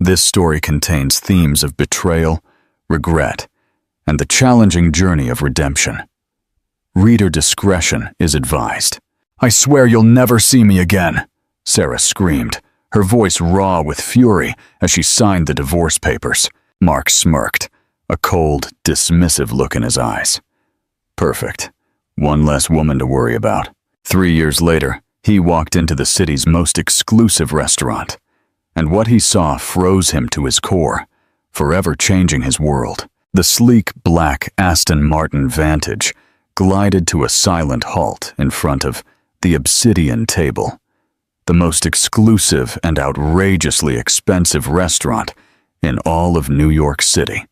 This story contains themes of betrayal, regret, and the challenging journey of redemption. Reader discretion is advised. "I swear you'll never see me again," Sarah screamed, her voice raw with fury as she signed the divorce papers. Mark smirked, a cold, dismissive look in his eyes. Perfect. One less woman to worry about. 3 years later, he walked into the city's most exclusive restaurant, and what he saw froze him to his core, forever changing his world. The sleek black Aston Martin Vantage glided to a silent halt in front of the Obsidian Table, the most exclusive and outrageously expensive restaurant in all of New York City.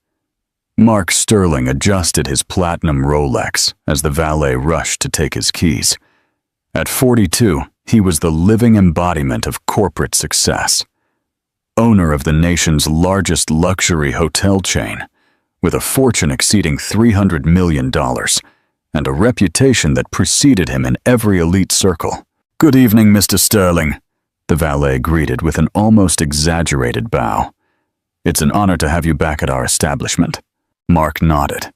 Mark Sterling adjusted his platinum Rolex as the valet rushed to take his keys. At 42, he was the living embodiment of corporate success. Owner of the nation's largest luxury hotel chain, with a fortune exceeding $300 million and a reputation that preceded him in every elite circle. "Good evening, Mr. Sterling," the valet greeted with an almost exaggerated bow. "It's an honor to have you back at our establishment." Mark nodded,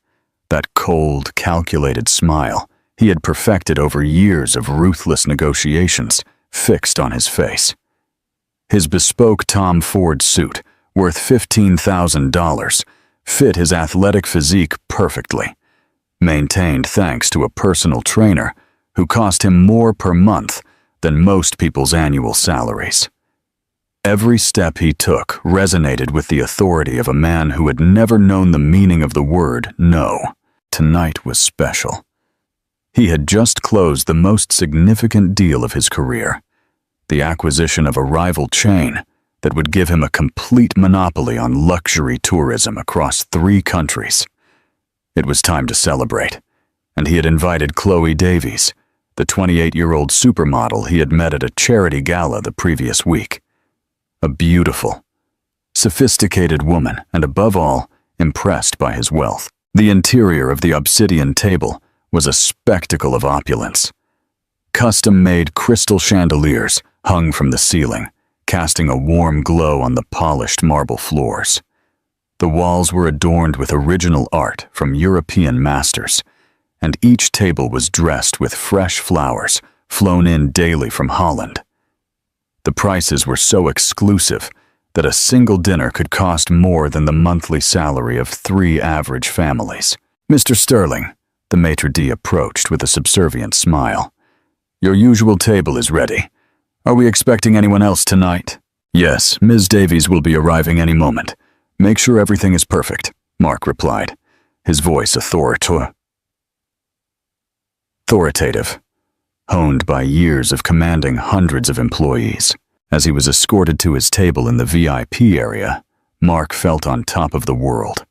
that cold, calculated smile he had perfected over years of ruthless negotiations fixed on his face. His bespoke Tom Ford suit, worth $15,000, fit his athletic physique perfectly, maintained thanks to a personal trainer who cost him more per month than most people's annual salaries. Every step he took resonated with the authority of a man who had never known the meaning of the word no. Tonight was special. He had just closed the most significant deal of his career, the acquisition of a rival chain that would give him a complete monopoly on luxury tourism across 3 countries. It was time to celebrate, and he had invited Chloe Davies, the 28-year-old supermodel he had met at a charity gala the previous week. A beautiful, sophisticated woman, and above all, impressed by his wealth. The interior of the Obsidian Table was a spectacle of opulence. Custom-made crystal chandeliers hung from the ceiling, casting a warm glow on the polished marble floors. The walls were adorned with original art from European masters, and each table was dressed with fresh flowers flown in daily from Holland. The prices were so exclusive that a single dinner could cost more than the monthly salary of 3 average families. "Mr. Sterling," the maitre d' approached with a subservient smile. "Your usual table is ready. Are we expecting anyone else tonight?" "Yes, Ms. Davies will be arriving any moment. Make sure everything is perfect," Mark replied, his voice authoritative, honed by years of commanding hundreds of employees. As he was escorted to his table in the VIP area, Mark felt on top of the world.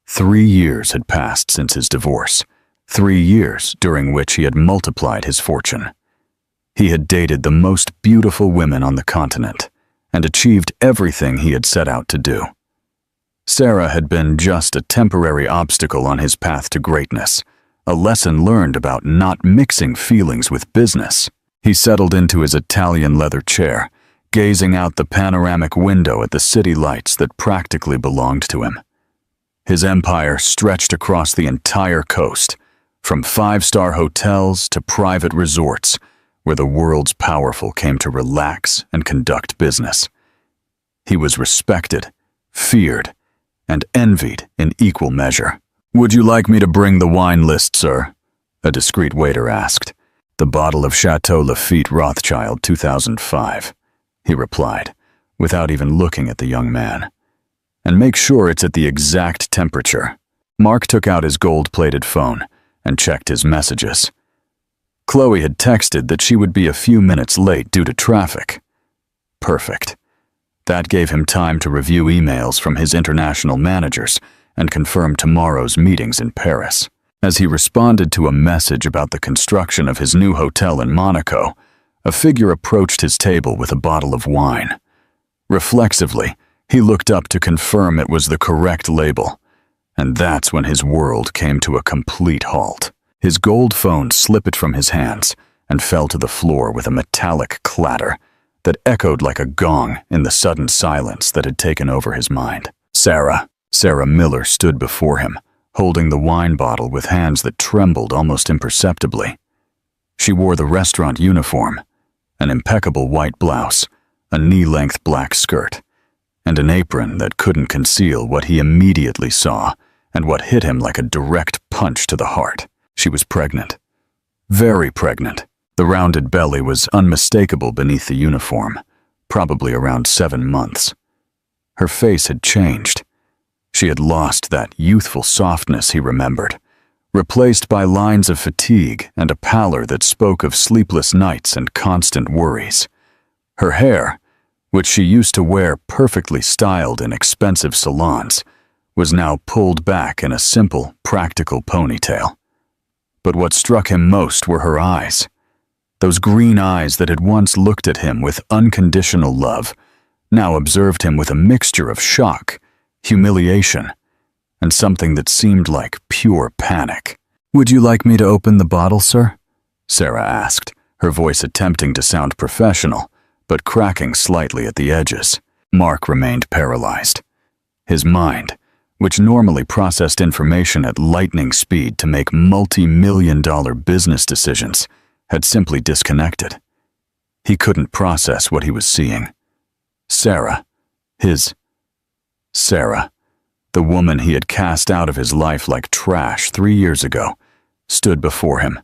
3 years had passed since his divorce, 3 years during which he had multiplied his fortune. He had dated the most beautiful women on the continent and achieved everything he had set out to do. Sarah had been just a temporary obstacle on his path to greatness, a lesson learned about not mixing feelings with business. He settled into his Italian leather chair, gazing out the panoramic window at the city lights that practically belonged to him. His empire stretched across the entire coast, from 5-star hotels to private resorts, where the world's powerful came to relax and conduct business. He was respected, feared, and envied in equal measure. "Would you like me to bring the wine list, sir?" a discreet waiter asked. "The bottle of Chateau Lafite Rothschild 2005, he replied, without even looking at the young man. "And make sure it's at the exact temperature." Mark took out his gold-plated phone and checked his messages. Chloe had texted that she would be a few minutes late due to traffic. Perfect. That gave him time to review emails from his international managers and confirm tomorrow's meetings in Paris. As he responded to a message about the construction of his new hotel in Monaco, a figure approached his table with a bottle of wine. Reflexively, he looked up to confirm it was the correct label, and that's when his world came to a complete halt. His gold phone slipped from his hands and fell to the floor with a metallic clatter, that echoed like a gong in the sudden silence that had taken over his mind. Sarah Miller stood before him, holding the wine bottle with hands that trembled almost imperceptibly. She wore the restaurant uniform, an impeccable white blouse, a knee-length black skirt, and an apron that couldn't conceal what he immediately saw and what hit him like a direct punch to the heart. She was pregnant. Very pregnant. The rounded belly was unmistakable beneath the uniform, probably around 7 months. Her face had changed. She had lost that youthful softness he remembered, replaced by lines of fatigue and a pallor that spoke of sleepless nights and constant worries. Her hair, which she used to wear perfectly styled in expensive salons, was now pulled back in a simple, practical ponytail. But what struck him most were her eyes. Those green eyes that had once looked at him with unconditional love now observed him with a mixture of shock, humiliation, and something that seemed like pure panic. "Would you like me to open the bottle, sir?" Sarah asked, her voice attempting to sound professional, but cracking slightly at the edges. Mark remained paralyzed. His mind, which normally processed information at lightning speed to make multi-million-dollar business decisions, had simply disconnected. He couldn't process what he was seeing. Sarah, the woman he had cast out of his life like trash 3 years ago, stood before him,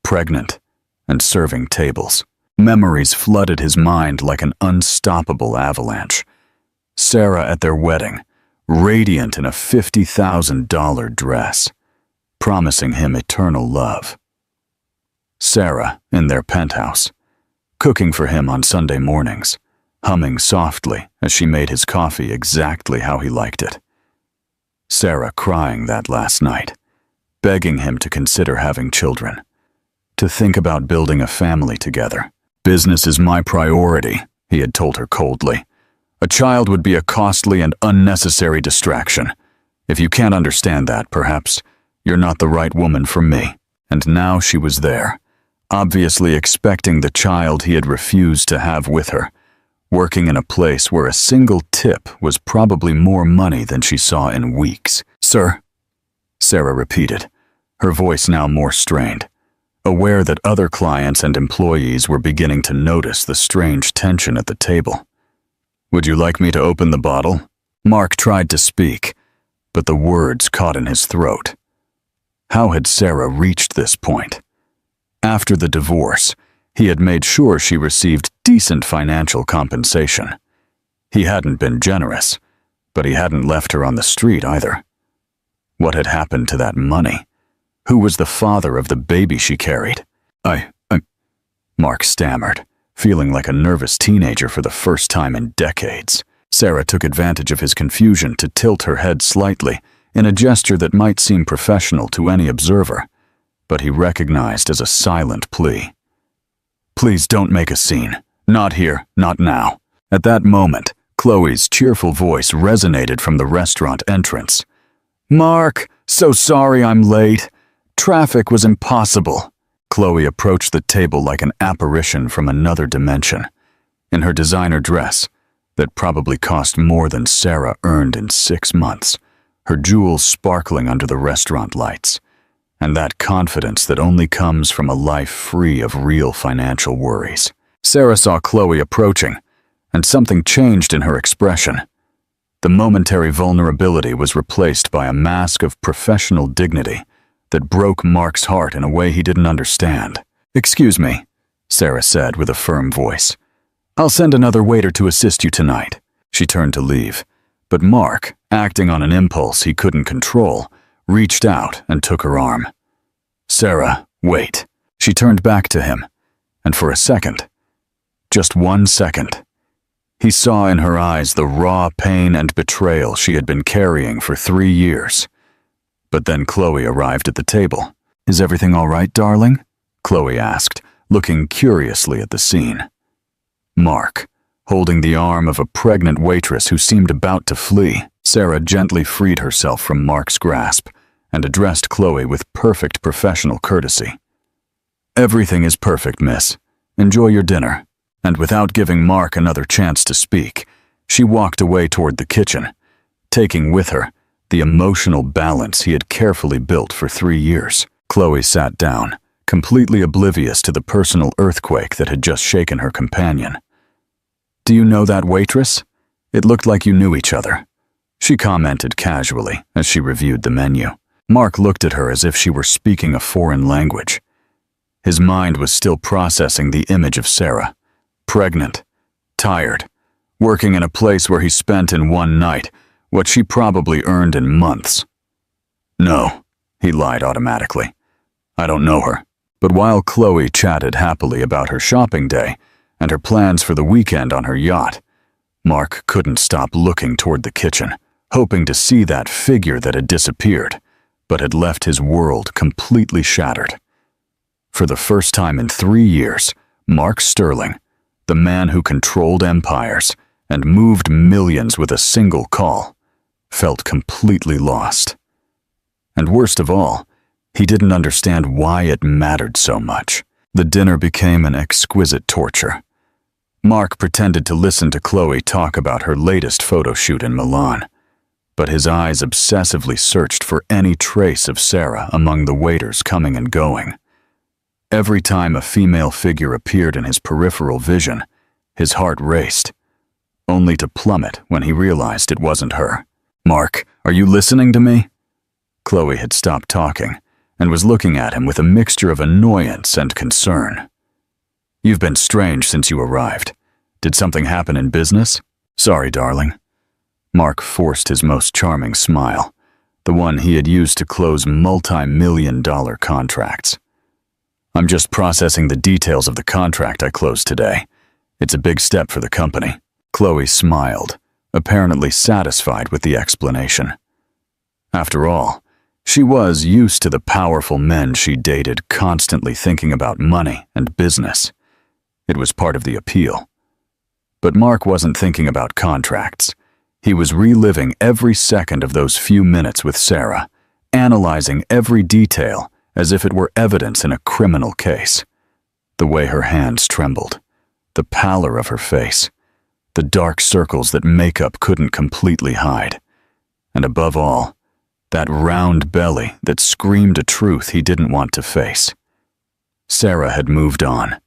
pregnant and serving tables. Memories flooded his mind like an unstoppable avalanche. Sarah at their wedding, radiant in a $50,000 dress, promising him eternal love. Sarah in their penthouse, cooking for him on Sunday mornings, humming softly as she made his coffee exactly how he liked it. Sarah crying that last night, begging him to consider having children, to think about building a family together. "Business is my priority," he had told her coldly. "A child would be a costly and unnecessary distraction. If you can't understand that, perhaps you're not the right woman for me." And now she was there, obviously expecting the child he had refused to have with her, working in a place where a single tip was probably more money than she saw in weeks. "Sir," Sarah repeated, her voice now more strained, aware that other clients and employees were beginning to notice the strange tension at the table. "Would you like me to open the bottle?" Mark tried to speak, but the words caught in his throat. How had Sarah reached this point? After the divorce, he had made sure she received decent financial compensation. He hadn't been generous, but he hadn't left her on the street either. What had happened to that money? Who was the father of the baby she carried? Mark stammered, feeling like a nervous teenager for the first time in decades. Sarah took advantage of his confusion to tilt her head slightly in a gesture that might seem professional to any observer, but he recognized as a silent plea. "Please don't make a scene. Not here, not now." At that moment, Chloe's cheerful voice resonated from the restaurant entrance. "Mark, so sorry I'm late. Traffic was impossible." Chloe approached the table like an apparition from another dimension, in her designer dress that probably cost more than Sarah earned in 6 months, her jewels sparkling under the restaurant lights, and that confidence that only comes from a life free of real financial worries. Sarah saw Chloe approaching, and something changed in her expression. The momentary vulnerability was replaced by a mask of professional dignity that broke Mark's heart in a way he didn't understand. "Excuse me," Sarah said with a firm voice. "I'll send another waiter to assist you tonight." She turned to leave, but Mark, acting on an impulse he couldn't control, reached out and took her arm. "Sarah, wait." She turned back to him, and for a second, just 1 second, he saw in her eyes the raw pain and betrayal she had been carrying for 3 years. But then Chloe arrived at the table. "Is everything all right, darling?" Chloe asked, looking curiously at the scene. Mark, holding the arm of a pregnant waitress who seemed about to flee. Sarah gently freed herself from Mark's grasp and addressed Chloe with perfect professional courtesy. "Everything is perfect, miss. Enjoy your dinner." And without giving Mark another chance to speak, she walked away toward the kitchen, taking with her the emotional balance he had carefully built for 3 years. Chloe sat down, completely oblivious to the personal earthquake that had just shaken her companion. "Do you know that waitress? It looked like you knew each other," she commented casually as she reviewed the menu. Mark looked at her as if she were speaking a foreign language. His mind was still processing the image of Sarah, pregnant, tired, working in a place where he spent in one night what she probably earned in months. "No," he lied automatically. "I don't know her." But while Chloe chatted happily about her shopping day and her plans for the weekend on her yacht, Mark couldn't stop looking toward the kitchen, hoping to see that figure that had disappeared, but had left his world completely shattered. For the first time in 3 years, Mark Sterling, the man who controlled empires and moved millions with a single call, felt completely lost. And worst of all, he didn't understand why it mattered so much. The dinner became an exquisite torture. Mark pretended to listen to Chloe talk about her latest photo shoot in Milan, but his eyes obsessively searched for any trace of Sarah among the waiters coming and going. Every time a female figure appeared in his peripheral vision, his heart raced, only to plummet when he realized it wasn't her. "Mark, are you listening to me?" Chloe had stopped talking and was looking at him with a mixture of annoyance and concern. "You've been strange since you arrived. Did something happen in business?" "Sorry, darling." Mark forced his most charming smile, the one he had used to close multi-million-dollar contracts. "I'm just processing the details of the contract I closed today. It's a big step for the company." Chloe smiled, apparently satisfied with the explanation. After all, she was used to the powerful men she dated constantly thinking about money and business. It was part of the appeal. But Mark wasn't thinking about contracts. He was reliving every second of those few minutes with Sarah, analyzing every detail as if it were evidence in a criminal case. The way her hands trembled, the pallor of her face, the dark circles that makeup couldn't completely hide, and above all, that round belly that screamed a truth he didn't want to face. Sarah had moved on.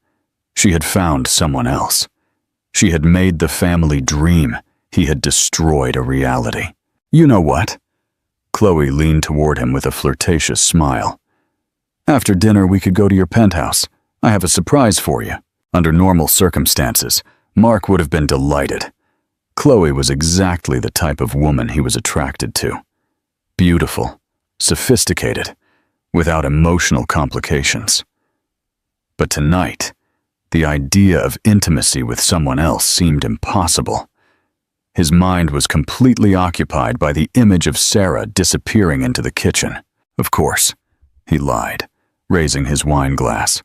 She had found someone else. She had made the family dream he had destroyed a reality. "You know what?" Chloe leaned toward him with a flirtatious smile. "After dinner, we could go to your penthouse. I have a surprise for you." Under normal circumstances, Mark would have been delighted. Chloe was exactly the type of woman he was attracted to. Beautiful, sophisticated, without emotional complications. But tonight, the idea of intimacy with someone else seemed impossible. His mind was completely occupied by the image of Sarah disappearing into the kitchen. "Of course," he lied, raising his wine glass.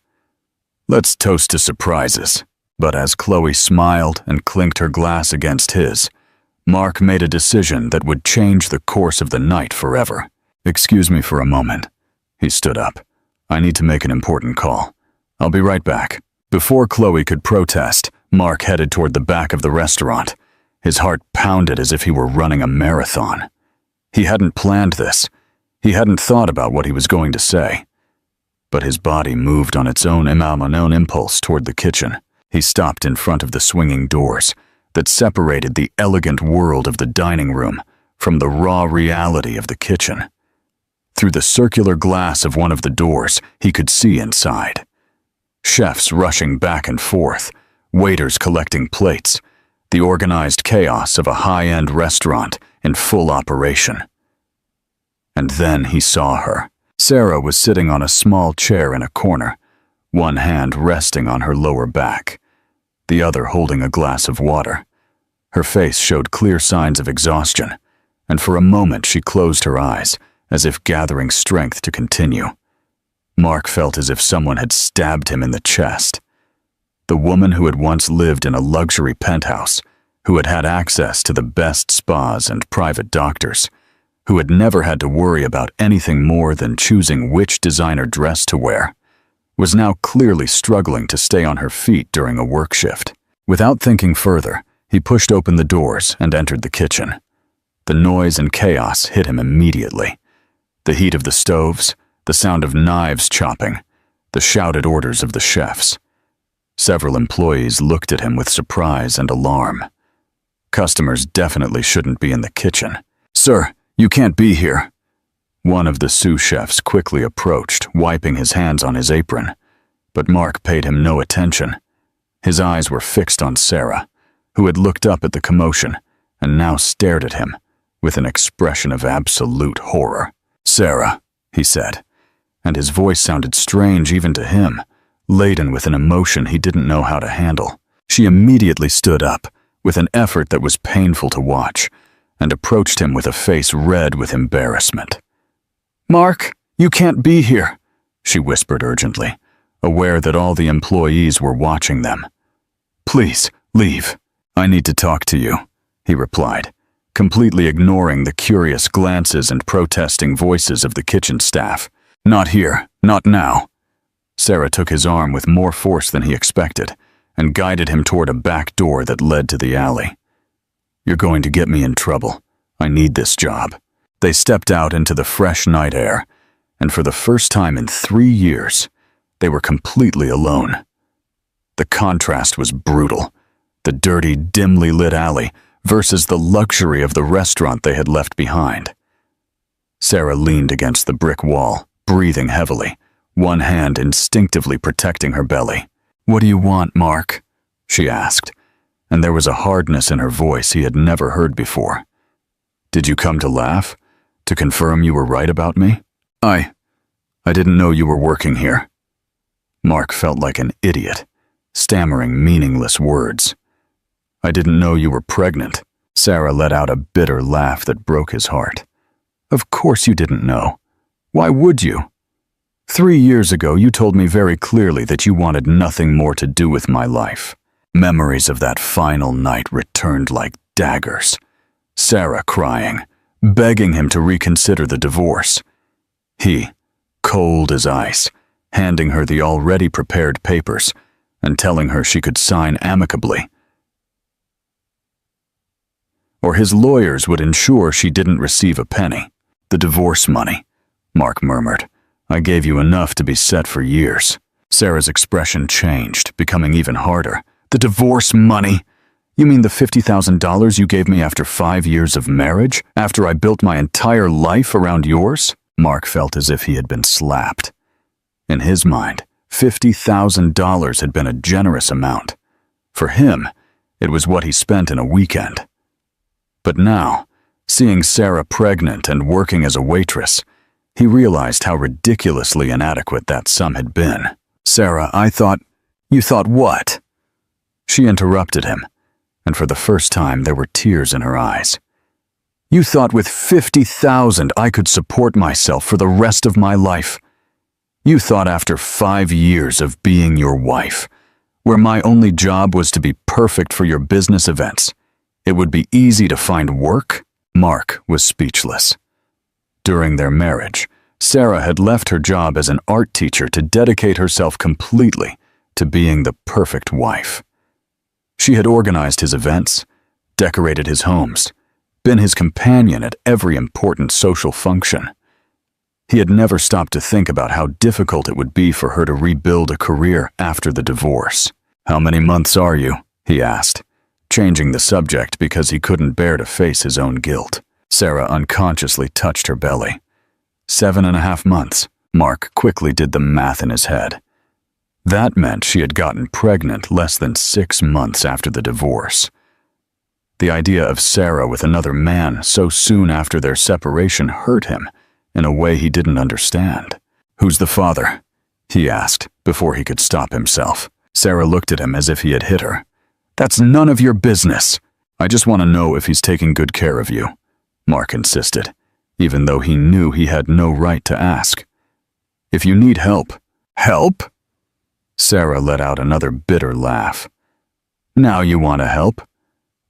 "Let's toast to surprises." But as Chloe smiled and clinked her glass against his, Mark made a decision that would change the course of the night forever. "Excuse me for a moment." He stood up. "I need to make an important call. I'll be right back." Before Chloe could protest, Mark headed toward the back of the restaurant. His heart pounded as if he were running a marathon. He hadn't planned this. He hadn't thought about what he was going to say. But his body moved on its own impulse toward the kitchen. He stopped in front of the swinging doors that separated the elegant world of the dining room from the raw reality of the kitchen. Through the circular glass of one of the doors, he could see inside. Chefs rushing back and forth, waiters collecting plates, the organized chaos of a high-end restaurant in full operation. And then he saw her. Sarah was sitting on a small chair in a corner, one hand resting on her lower back, the other holding a glass of water. Her face showed clear signs of exhaustion, and for a moment she closed her eyes, as if gathering strength to continue. Mark felt as if someone had stabbed him in the chest. The woman who had once lived in a luxury penthouse, who had had access to the best spas and private doctors, who had never had to worry about anything more than choosing which designer dress to wear, was now clearly struggling to stay on her feet during a work shift. Without thinking further, he pushed open the doors and entered the kitchen. The noise and chaos hit him immediately. The heat of the stoves, the sound of knives chopping, the shouted orders of the chefs. Several employees looked at him with surprise and alarm. Customers definitely shouldn't be in the kitchen. "Sir, you can't be here." One of the sous chefs quickly approached, wiping his hands on his apron. But Mark paid him no attention. His eyes were fixed on Sarah, who had looked up at the commotion and now stared at him with an expression of absolute horror. "Sarah," he said, and his voice sounded strange even to him, laden with an emotion he didn't know how to handle. She immediately stood up, with an effort that was painful to watch, and approached him with a face red with embarrassment. "Mark, you can't be here," she whispered urgently, aware that all the employees were watching them. "Please, leave. I need to talk to you," he replied, completely ignoring the curious glances and protesting voices of the kitchen staff. "Not here, not now." Sarah took his arm with more force than he expected and guided him toward a back door that led to the alley. "You're going to get me in trouble. I need this job." They stepped out into the fresh night air, and for the first time in 3 years, they were completely alone. The contrast was brutal. The dirty, dimly lit alley versus the luxury of the restaurant they had left behind. Sarah leaned against the brick wall, breathing heavily, one hand instinctively protecting her belly. "What do you want, Mark?" she asked, and there was a hardness in her voice he had never heard before. "Did you come to laugh? To confirm you were right about me? I didn't know you were working here." Mark felt like an idiot, stammering meaningless words. "I didn't know you were pregnant." Sarah let out a bitter laugh that broke his heart. "Of course you didn't know. Why would you? 3 years ago you told me very clearly that you wanted nothing more to do with my life." Memories of that final night returned like daggers. Sarah crying, begging him to reconsider the divorce. He, cold as ice, handing her the already prepared papers and telling her she could sign amicably, or his lawyers would ensure she didn't receive a penny. "The divorce money," Mark murmured. "I gave you enough to be set for years." Sarah's expression changed, becoming even harder. "The divorce money? You mean the $50,000 you gave me after 5 years of marriage, after I built my entire life around yours?" Mark felt as if he had been slapped. In his mind, $50,000 had been a generous amount. For him, it was what he spent in a weekend. But now, seeing Sarah pregnant and working as a waitress, he realized how ridiculously inadequate that sum had been. "Sarah, You thought what?" She interrupted him, and for the first time there were tears in her eyes. "You thought with 50,000 I could support myself for the rest of my life. You thought after 5 years of being your wife, where my only job was to be perfect for your business events, it would be easy to find work?" Mark was speechless. During their marriage, Sarah had left her job as an art teacher to dedicate herself completely to being the perfect wife. She had organized his events, decorated his homes, been his companion at every important social function. He had never stopped to think about how difficult it would be for her to rebuild a career after the divorce. "How many months are you?" he asked, changing the subject because he couldn't bear to face his own guilt. Sarah unconsciously touched her belly. 7.5 months. Mark quickly did the math in his head. That meant she had gotten pregnant less than 6 months after the divorce. The idea of Sarah with another man so soon after their separation hurt him in a way he didn't understand. "Who's the father?" he asked before he could stop himself. Sarah looked at him as if he had hit her. "That's none of your business. I just want to know if he's taking good care of you," Mark insisted, even though he knew he had no right to ask. "If you need help." "Help?" Sarah let out another bitter laugh. "Now you want to help?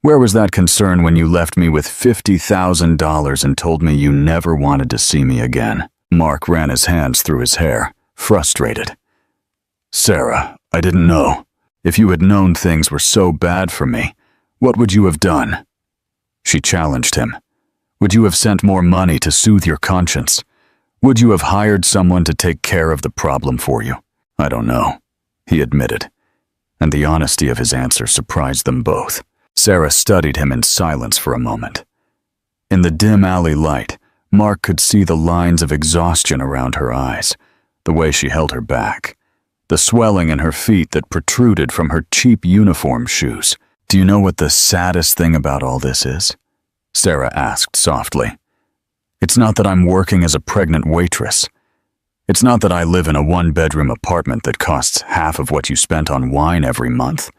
Where was that concern when you left me with $50,000 and told me you never wanted to see me again?" Mark ran his hands through his hair, frustrated. "Sarah, I didn't know. If you had known things were so bad for me, what would you have done? She challenged him. Would you have sent more money to soothe your conscience? Would you have hired someone to take care of the problem for you? I don't know, he admitted, and the honesty of his answer surprised them both. Sarah studied him in silence for a moment. In the dim alley light, Mark could see the lines of exhaustion around her eyes, the way she held her back, the swelling in her feet that protruded from her cheap uniform shoes. Do you know what the saddest thing about all this is? Sarah asked softly. It's not that I'm working as a pregnant waitress. It's not that I live in a one-bedroom apartment that costs half of what you spent on wine every month.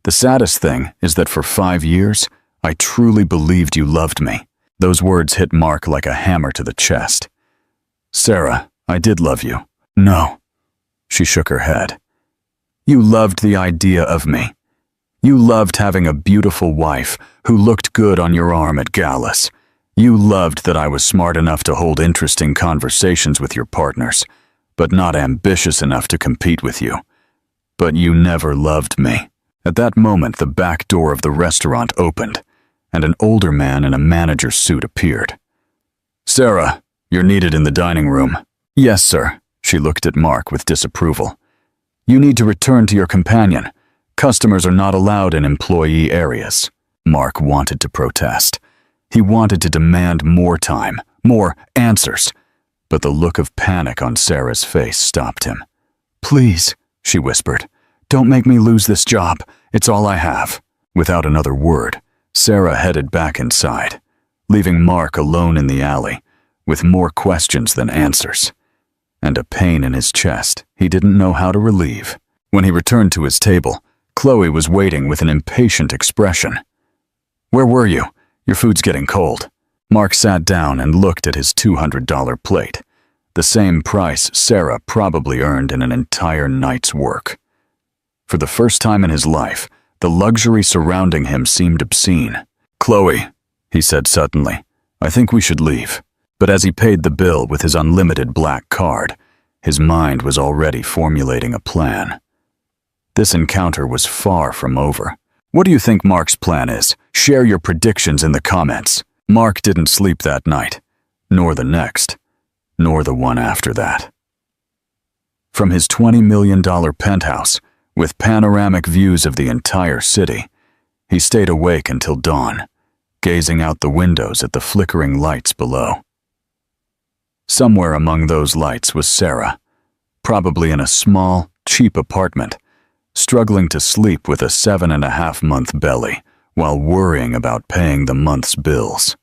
The saddest thing is that for 5 years, I truly believed you loved me. Those words hit Mark like a hammer to the chest. Sarah, I did love you. No. She shook her head. You loved the idea of me. You loved having a beautiful wife who looked good on your arm at galas. You loved that I was smart enough to hold interesting conversations with your partners, but not ambitious enough to compete with you. But you never loved me. At that moment, the back door of the restaurant opened, and an older man in a manager's suit appeared. Sarah, you're needed in the dining room. Yes, sir. She looked at Mark with disapproval. You need to return to your companion. Customers are not allowed in employee areas. Mark wanted to protest. He wanted to demand more time, more answers, but the look of panic on Sarah's face stopped him. Please, she whispered, don't make me lose this job. It's all I have. Without another word, Sarah headed back inside, leaving Mark alone in the alley, with more questions than answers, and a pain in his chest he didn't know how to relieve. When he returned to his table, Chloe was waiting with an impatient expression. Where were you? Your food's getting cold. Mark sat down and looked at his $200 plate, the same price Sarah probably earned in an entire night's work. For the first time in his life, the luxury surrounding him seemed obscene. Chloe, he said suddenly, I think we should leave. But as he paid the bill with his unlimited black card, his mind was already formulating a plan. This encounter was far from over. What do you think Mark's plan is? Share your predictions in the comments. Mark didn't sleep that night, nor the next, nor the one after that. From his $20 million penthouse, with panoramic views of the entire city, he stayed awake until dawn, gazing out the windows at the flickering lights below. Somewhere among those lights was Sarah, probably in a small, cheap apartment, struggling to sleep with a 7.5-month belly while worrying about paying the month's bills.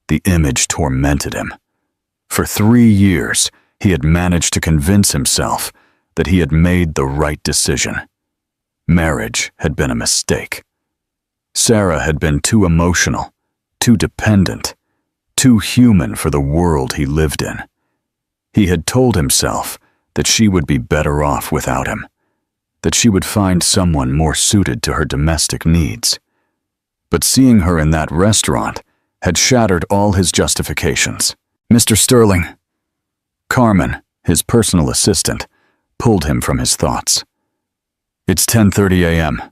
The image tormented him. For 3 years, he had managed to convince himself that he had made the right decision. Marriage had been a mistake. Sarah had been too emotional, too dependent, too human for the world he lived in. He had told himself that she would be better off without him, that she would find someone more suited to her domestic needs. But seeing her in that restaurant had shattered all his justifications. Mr. Sterling. Carmen, his personal assistant, pulled him from his thoughts. It's 10:30 a.m.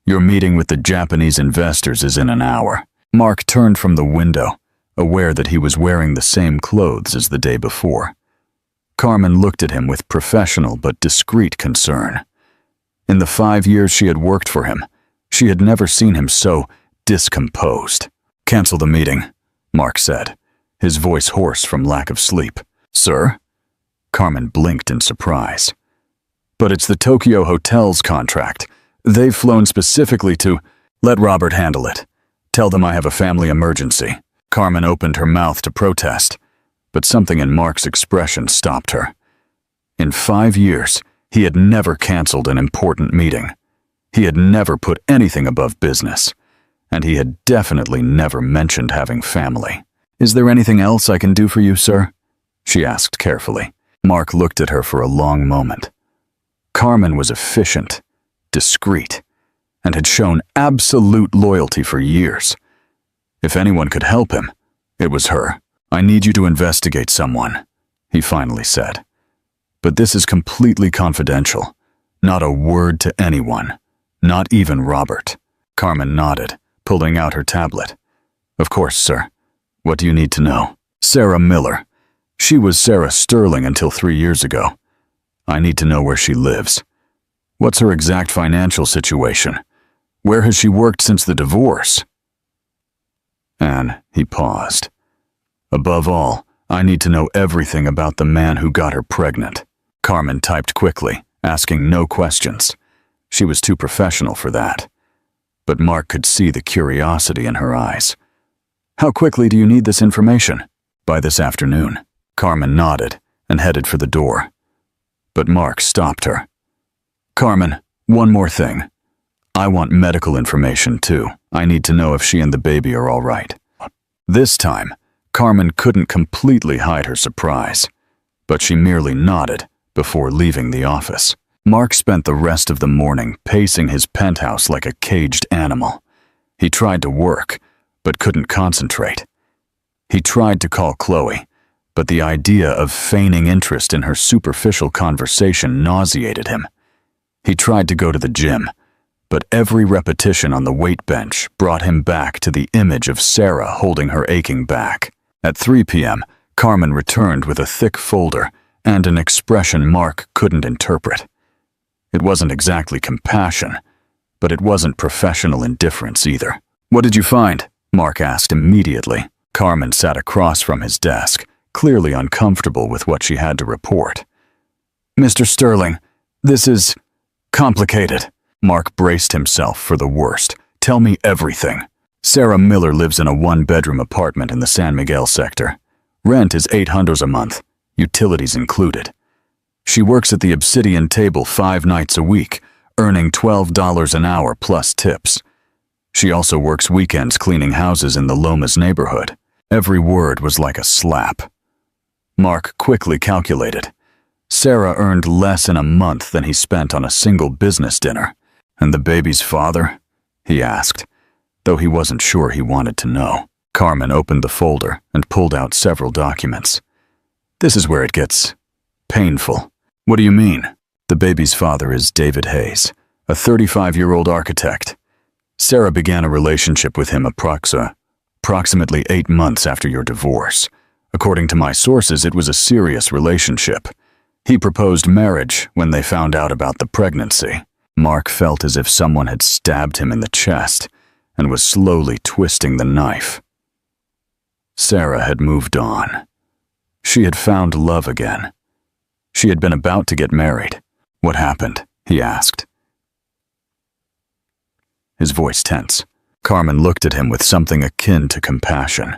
Your meeting with the Japanese investors is in an hour. Mark turned from the window, aware that he was wearing the same clothes as the day before. Carmen looked at him with professional but discreet concern. In the 5 years she had worked for him, she had never seen him so discomposed. Cancel the meeting, Mark said, his voice hoarse from lack of sleep. Sir? Carmen blinked in surprise. But it's the Tokyo Hotel's contract. They've flown specifically to... Let Robert handle it. Tell them I have a family emergency. Carmen opened her mouth to protest, but something in Mark's expression stopped her. In 5 years, he had never canceled an important meeting. He had never put anything above business, and he had definitely never mentioned having family. Is there anything else I can do for you, sir? She asked carefully. Mark looked at her for a long moment. Carmen was efficient, discreet, and had shown absolute loyalty for years. If anyone could help him, it was her. I need you to investigate someone, he finally said. But this is completely confidential. Not a word to anyone. Not even Robert. Carmen nodded, pulling out her tablet. Of course, sir. What do you need to know? Sarah Miller. She was Sarah Sterling until 3 years ago. I need to know where she lives. What's her exact financial situation? Where has she worked since the divorce? And he paused. Above all, I need to know everything about the man who got her pregnant. Carmen typed quickly, asking no questions. She was too professional for that. But Mark could see the curiosity in her eyes. How quickly do you need this information? By this afternoon. Carmen nodded and headed for the door. But Mark stopped her. Carmen, one more thing. I want medical information too. I need to know if she and the baby are all right. This time, Carmen couldn't completely hide her surprise, but she merely nodded before leaving the office. Mark spent the rest of the morning pacing his penthouse like a caged animal. He tried to work, but couldn't concentrate. He tried to call Chloe, but the idea of feigning interest in her superficial conversation nauseated him. He tried to go to the gym, but every repetition on the weight bench brought him back to the image of Sarah holding her aching back. At 3 p.m., Carmen returned with a thick folder and an expression Mark couldn't interpret. It wasn't exactly compassion, but it wasn't professional indifference either. What did you find? Mark asked immediately. Carmen sat across from his desk, clearly uncomfortable with what she had to report. Mr. Sterling, this is complicated. Mark braced himself for the worst. Tell me everything. Sarah Miller lives in a 1-bedroom apartment in the San Miguel sector. Rent is $800 a month, utilities included. She works at the Obsidian Table 5 nights a week, earning $12 an hour plus tips. She also works weekends cleaning houses in the Lomas neighborhood. Every word was like a slap. Mark quickly calculated. Sarah earned less in a month than he spent on a single business dinner. And the baby's father? He asked, though he wasn't sure he wanted to know. Carmen opened the folder and pulled out several documents. This is where it gets painful. What do you mean? The baby's father is David Hayes, a 35-year-old architect. Sarah began a relationship with him approximately 8 months after your divorce. According to my sources, it was a serious relationship. He proposed marriage when they found out about the pregnancy. Mark felt as if someone had stabbed him in the chest and was slowly twisting the knife. Sarah had moved on. She had found love again. She had been about to get married. What happened? He asked. His voice tense. Carmen looked at him with something akin to compassion.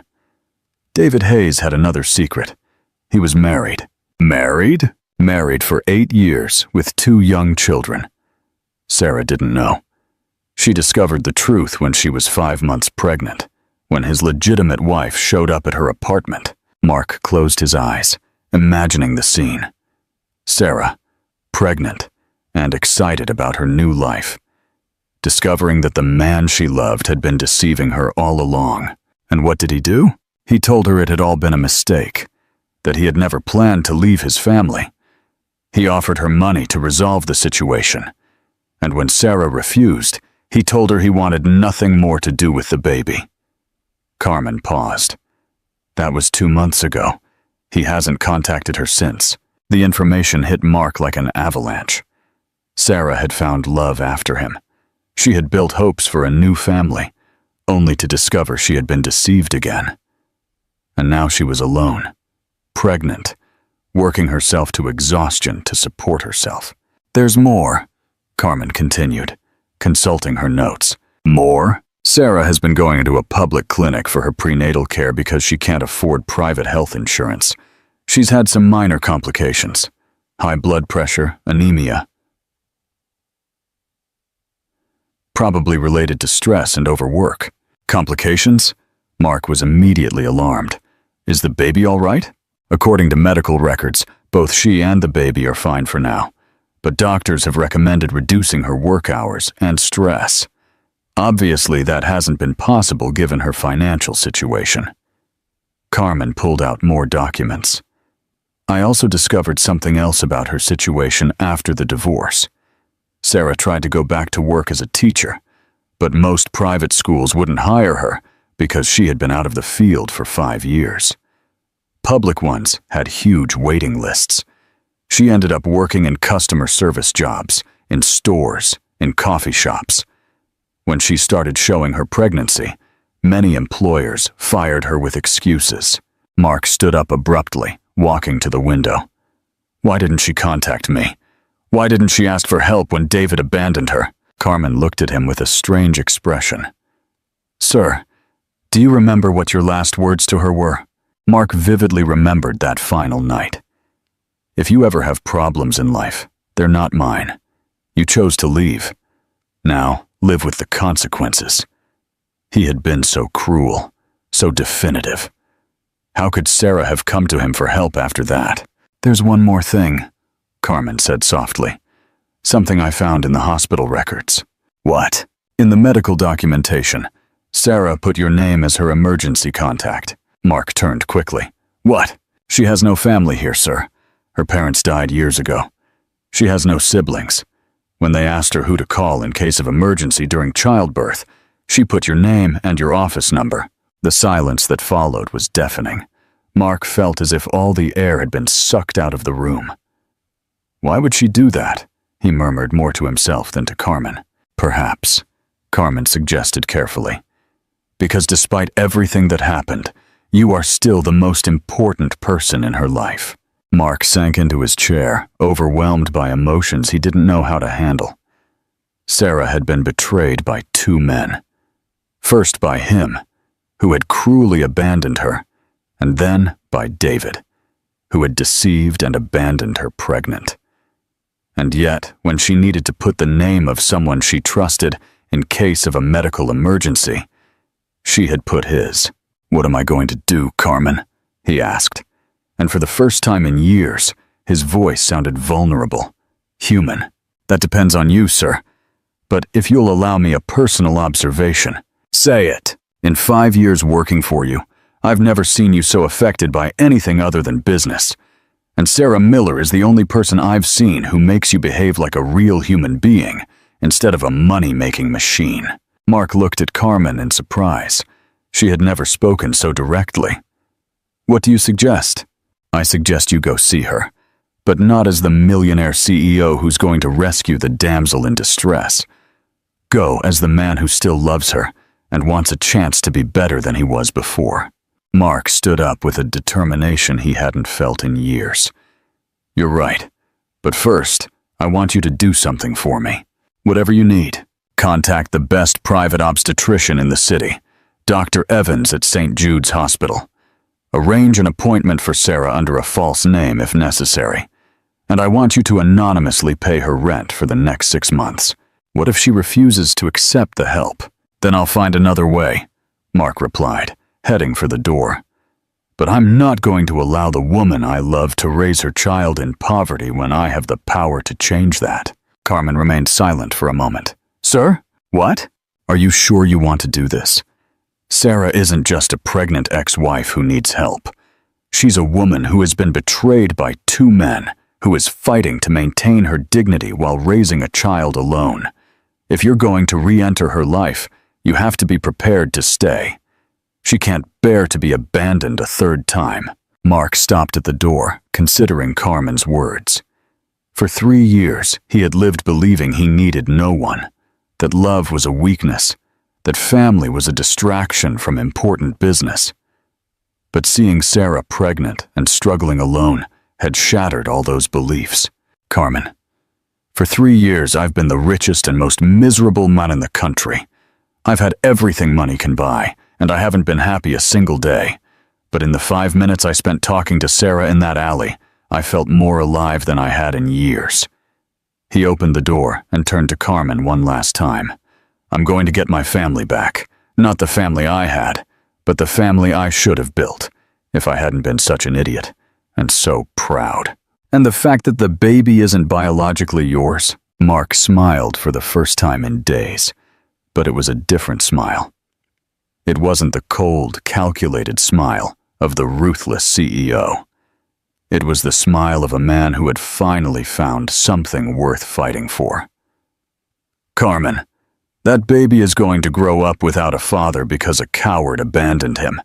David Hayes had another secret. He was married. Married? Married for 8 years with 2 young children. Sarah didn't know. She discovered the truth when she was 5 months pregnant, when his legitimate wife showed up at her apartment. Mark closed his eyes, imagining the scene. Sarah, pregnant and excited about her new life, discovering that the man she loved had been deceiving her all along. And what did he do? He told her it had all been a mistake, that he had never planned to leave his family. He offered her money to resolve the situation, and when Sarah refused, he told her he wanted nothing more to do with the baby. Carmen paused. That was 2 months ago. He hasn't contacted her since. The information hit Mark like an avalanche. Sarah had found love after him. She had built hopes for a new family, only to discover she had been deceived again. And now she was alone, pregnant, working herself to exhaustion to support herself. There's more, Carmen continued, consulting her notes. More? Sarah has been going into a public clinic for her prenatal care because she can't afford private health insurance. She's had some minor complications. High blood pressure, anemia. Probably related to stress and overwork. Complications? Mark was immediately alarmed. Is the baby all right? According to medical records, both she and the baby are fine for now, but doctors have recommended reducing her work hours and stress. Obviously, that hasn't been possible given her financial situation. Carmen pulled out more documents. I also discovered something else about her situation after the divorce. Sarah tried to go back to work as a teacher, but most private schools wouldn't hire her because she had been out of the field for 5 years. Public ones had huge waiting lists. She ended up working in customer service jobs, in stores, in coffee shops. When she started showing her pregnancy, many employers fired her with excuses. Mark stood up abruptly, walking to the window. Why didn't she contact me? Why didn't she ask for help when David abandoned her? Carmen looked at him with a strange expression. Sir, do you remember what your last words to her were? Mark vividly remembered that final night. If you ever have problems in life, they're not mine. You chose to leave. Now, live with the consequences. He had been so cruel, so definitive. How could Sarah have come to him for help after that? There's one more thing, Carmen said softly. Something I found in the hospital records. What? In the medical documentation, Sarah put your name as her emergency contact. Mark turned quickly. What? She has no family here, sir. Her parents died years ago. She has no siblings. When they asked her who to call in case of emergency during childbirth, she put your name and your office number. The silence that followed was deafening. Mark felt as if all the air had been sucked out of the room. Why would she do that? He murmured more to himself than to Carmen. Perhaps, Carmen suggested carefully. Because despite everything that happened, you are still the most important person in her life. Mark sank into his chair, overwhelmed by emotions he didn't know how to handle. Sarah had been betrayed by 2 men. First by him, who had cruelly abandoned her, and then by David, who had deceived and abandoned her pregnant. And yet, when she needed to put the name of someone she trusted in case of a medical emergency, she had put his. What am I going to do, Carmen? He asked. And for the first time in years, his voice sounded vulnerable, human. That depends on you, sir. But if you'll allow me a personal observation, say it. In 5 years working for you, I've never seen you so affected by anything other than business. And Sarah Miller is the only person I've seen who makes you behave like a real human being instead of a money-making machine. Mark looked at Carmen in surprise. She had never spoken so directly. What do you suggest? I suggest you go see her, but not as the millionaire CEO who's going to rescue the damsel in distress. Go as the man who still loves her and wants a chance to be better than he was before. Mark stood up with a determination he hadn't felt in years. You're right, but first, I want you to do something for me. Whatever you need. Contact the best private obstetrician in the city, Dr. Evans at St. Jude's Hospital. Arrange an appointment for Sarah under a false name if necessary. And I want you to anonymously pay her rent for the next 6 months. What if she refuses to accept the help? Then I'll find another way, Mark replied, heading for the door. But I'm not going to allow the woman I love to raise her child in poverty when I have the power to change that. Carmen remained silent for a moment. Sir? What? Are you sure you want to do this? Sarah isn't just a pregnant ex-wife who needs help. She's a woman who has been betrayed by 2 men, who is fighting to maintain her dignity while raising a child alone. If you're going to re-enter her life, you have to be prepared to stay. She can't bear to be abandoned a 3rd time. Mark stopped at the door, considering Carmen's words. For 3 years, he had lived believing he needed no one, that love was a weakness, that family was a distraction from important business. But seeing Sarah pregnant and struggling alone had shattered all those beliefs. Carmen, for 3 years I've been the richest and most miserable man in the country. I've had everything money can buy, and I haven't been happy a single day. But in the 5 minutes I spent talking to Sarah in that alley, I felt more alive than I had in years. He opened the door and turned to Carmen one last time. I'm going to get my family back. Not the family I had, but the family I should have built, if I hadn't been such an idiot, and so proud. And the fact that the baby isn't biologically yours? Mark smiled for the first time in days, but it was a different smile. It wasn't the cold, calculated smile of the ruthless CEO. It was the smile of a man who had finally found something worth fighting for. Carmen, that baby is going to grow up without a father because a coward abandoned him.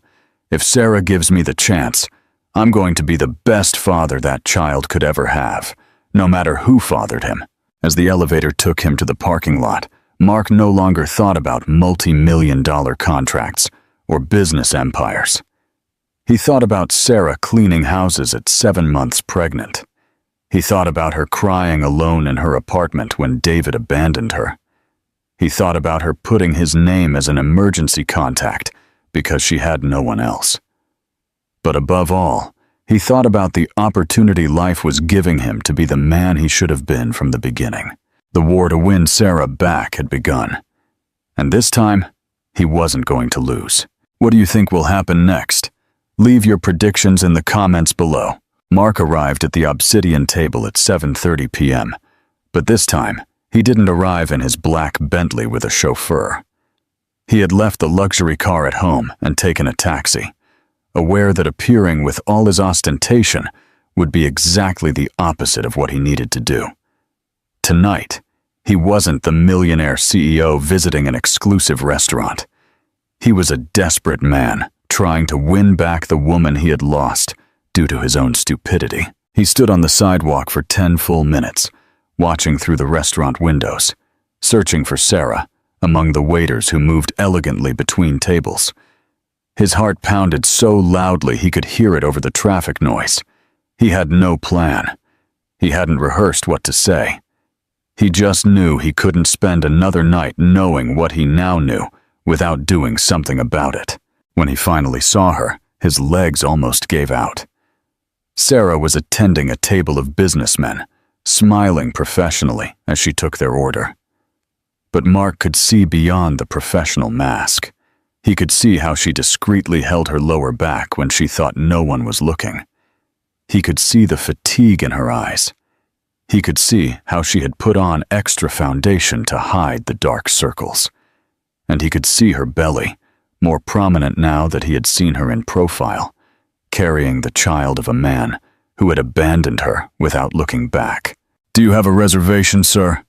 If Sarah gives me the chance, I'm going to be the best father that child could ever have, no matter who fathered him." As the elevator took him to the parking lot, Mark no longer thought about multi-million-dollar contracts or business empires. He thought about Sarah cleaning houses at 7 months pregnant. He thought about her crying alone in her apartment when David abandoned her. He thought about her putting his name as an emergency contact because she had no one else. But above all, he thought about the opportunity life was giving him to be the man he should have been from the beginning. The war to win Sarah back had begun. And this time, he wasn't going to lose. What do you think will happen next? Leave your predictions in the comments below. Mark arrived at the Obsidian table at 7:30 p.m., but this time, he didn't arrive in his black Bentley with a chauffeur. He had left the luxury car at home and taken a taxi, aware that appearing with all his ostentation would be exactly the opposite of what he needed to do. Tonight, he wasn't the millionaire CEO visiting an exclusive restaurant. He was a desperate man trying to win back the woman he had lost due to his own stupidity. He stood on the sidewalk for 10 full minutes, watching through the restaurant windows, searching for Sarah among the waiters who moved elegantly between tables. His heart pounded so loudly he could hear it over the traffic noise. He had no plan. He hadn't rehearsed what to say. He just knew he couldn't spend another night knowing what he now knew without doing something about it. When he finally saw her, his legs almost gave out. Sarah was attending a table of businessmen, smiling professionally as she took their order. But Mark could see beyond the professional mask. He could see how she discreetly held her lower back when she thought no one was looking. He could see the fatigue in her eyes. He could see how she had put on extra foundation to hide the dark circles. And he could see her belly, more prominent now that he had seen her in profile, carrying the child of a man who had abandoned her without looking back. "Do you have a reservation, sir?"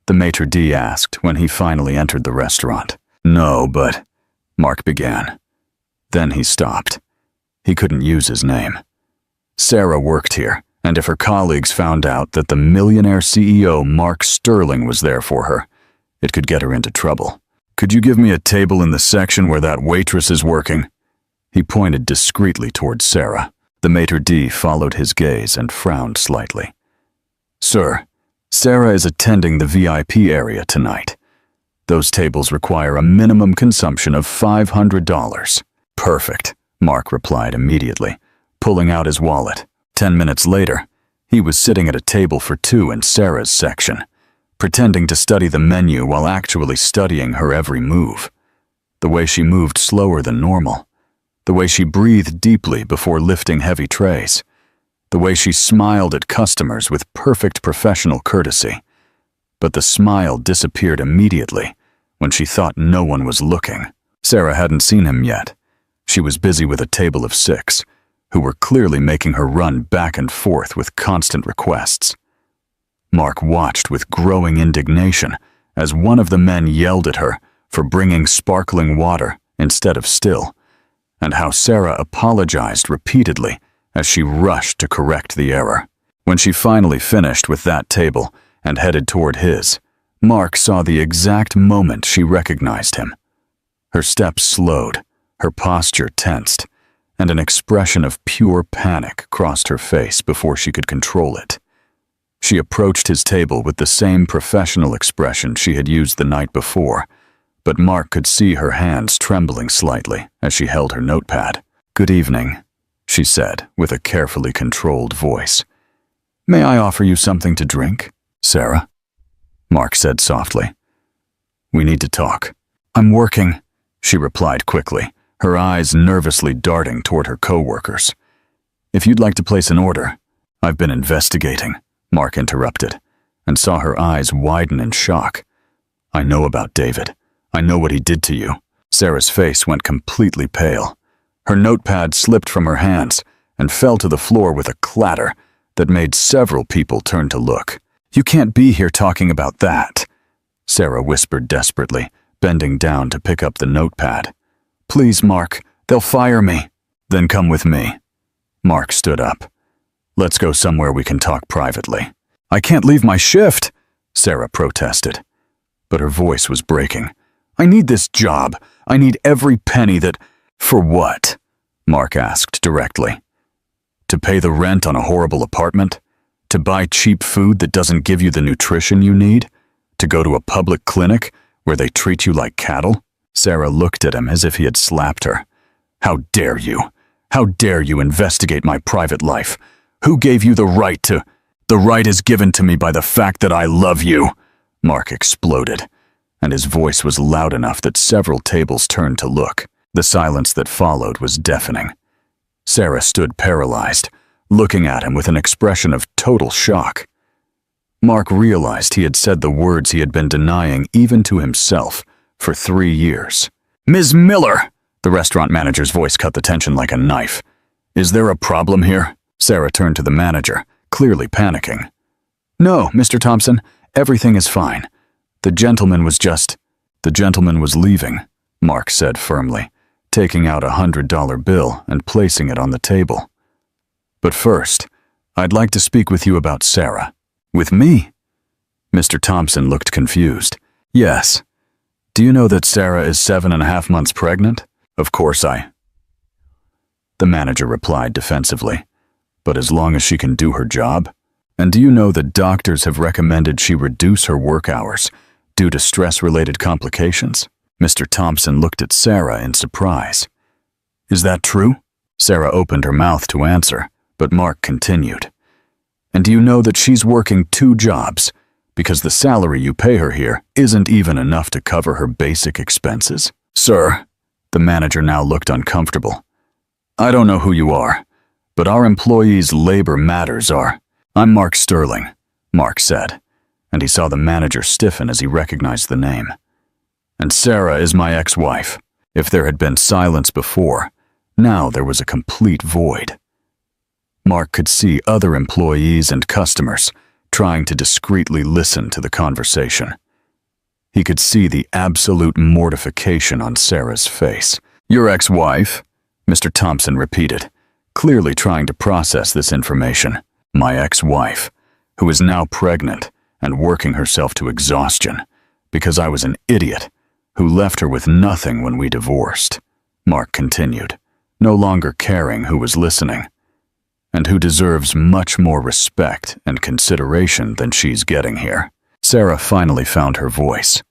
the maitre d' asked when he finally entered the restaurant. "No, but—" Mark began. Then he stopped. He couldn't use his name. Sarah worked here, and if her colleagues found out that the millionaire CEO Mark Sterling was there for her, it could get her into trouble. "Could you give me a table in the section where that waitress is working?" He pointed discreetly towards Sarah. The maitre d' followed his gaze and frowned slightly. "Sir, Sarah is attending the VIP area tonight. Those tables require a minimum consumption of $500. "Perfect," Mark replied immediately, pulling out his wallet. 10 minutes later, he was sitting at a table for two in Sarah's section, pretending to study the menu while actually studying her every move. The way she moved slower than normal. The way she breathed deeply before lifting heavy trays. The way she smiled at customers with perfect professional courtesy. But the smile disappeared immediately when she thought no one was looking. Sarah hadn't seen him yet. She was busy with a table of 6, who were clearly making her run back and forth with constant requests. Mark watched with growing indignation as one of the men yelled at her for bringing sparkling water instead of still, and how Sarah apologized repeatedly as she rushed to correct the error. When she finally finished with that table and headed toward his, Mark saw the exact moment she recognized him. Her steps slowed, her posture tensed, and an expression of pure panic crossed her face before she could control it. She approached his table with the same professional expression she had used the night before, but Mark could see her hands trembling slightly as she held her notepad. "Good evening," she said with a carefully controlled voice. "May I offer you something to drink, Sarah?" Mark said softly. "We need to talk." "I'm working," she replied quickly, her eyes nervously darting toward her co-workers. "If you'd like to place an order—" "I've been investigating," Mark interrupted, and saw her eyes widen in shock. "I know about David. I know what he did to you." Sarah's face went completely pale. Her notepad slipped from her hands and fell to the floor with a clatter that made several people turn to look. "You can't be here talking about that," Sarah whispered desperately, bending down to pick up the notepad. "Please, Mark, they'll fire me." "Then come with me." Mark stood up. "Let's go somewhere we can talk privately." "I can't leave my shift," Sarah protested. But her voice was breaking. "I need this job. I need every penny that—" "For what?" Mark asked directly. "To pay the rent on a horrible apartment? To buy cheap food that doesn't give you the nutrition you need? To go to a public clinic where they treat you like cattle?" Sarah looked at him as if he had slapped her. "How dare you? How dare you investigate my private life? Who gave you the right to—" "The right is given to me by the fact that I love you," Mark exploded, and his voice was loud enough that several tables turned to look. The silence that followed was deafening. Sarah stood paralyzed, looking at him with an expression of total shock. Mark realized he had said the words he had been denying even to himself for 3 years. "Ms. Miller!" The restaurant manager's voice cut the tension like a knife. "Is there a problem here?" Sarah turned to the manager, clearly panicking. "No, Mr. Thompson, everything is fine. The gentleman was leaving," Mark said firmly, taking out a $100 bill and placing it on the table. "But first, I'd like to speak with you about Sarah." "With me?" Mr. Thompson looked confused. "Yes. Do you know that Sarah is 7.5 months pregnant?" "Of course the manager replied defensively. "But as long as she can do her job? And do you know that doctors have recommended she reduce her work hours due to stress-related complications?" Mr. Thompson looked at Sarah in surprise. "Is that true?" Sarah opened her mouth to answer, but Mark continued. "And do you know that she's working 2 jobs because the salary you pay her here isn't even enough to cover her basic expenses?" "Sir," the manager now looked uncomfortable. "I don't know who you are, but our employees' labor matters are—" "I'm Mark Sterling," Mark said, and he saw the manager stiffen as he recognized the name. "And Sarah is my ex-wife." If there had been silence before, now there was a complete void. Mark could see other employees and customers trying to discreetly listen to the conversation. He could see the absolute mortification on Sarah's face. "Your ex-wife?" Mr. Thompson repeated, clearly trying to process this information. "My ex-wife, who is now pregnant and working herself to exhaustion because I was an idiot who left her with nothing when we divorced," Mark continued, no longer caring who was listening, "and who deserves much more respect and consideration than she's getting here." Sarah finally found her voice.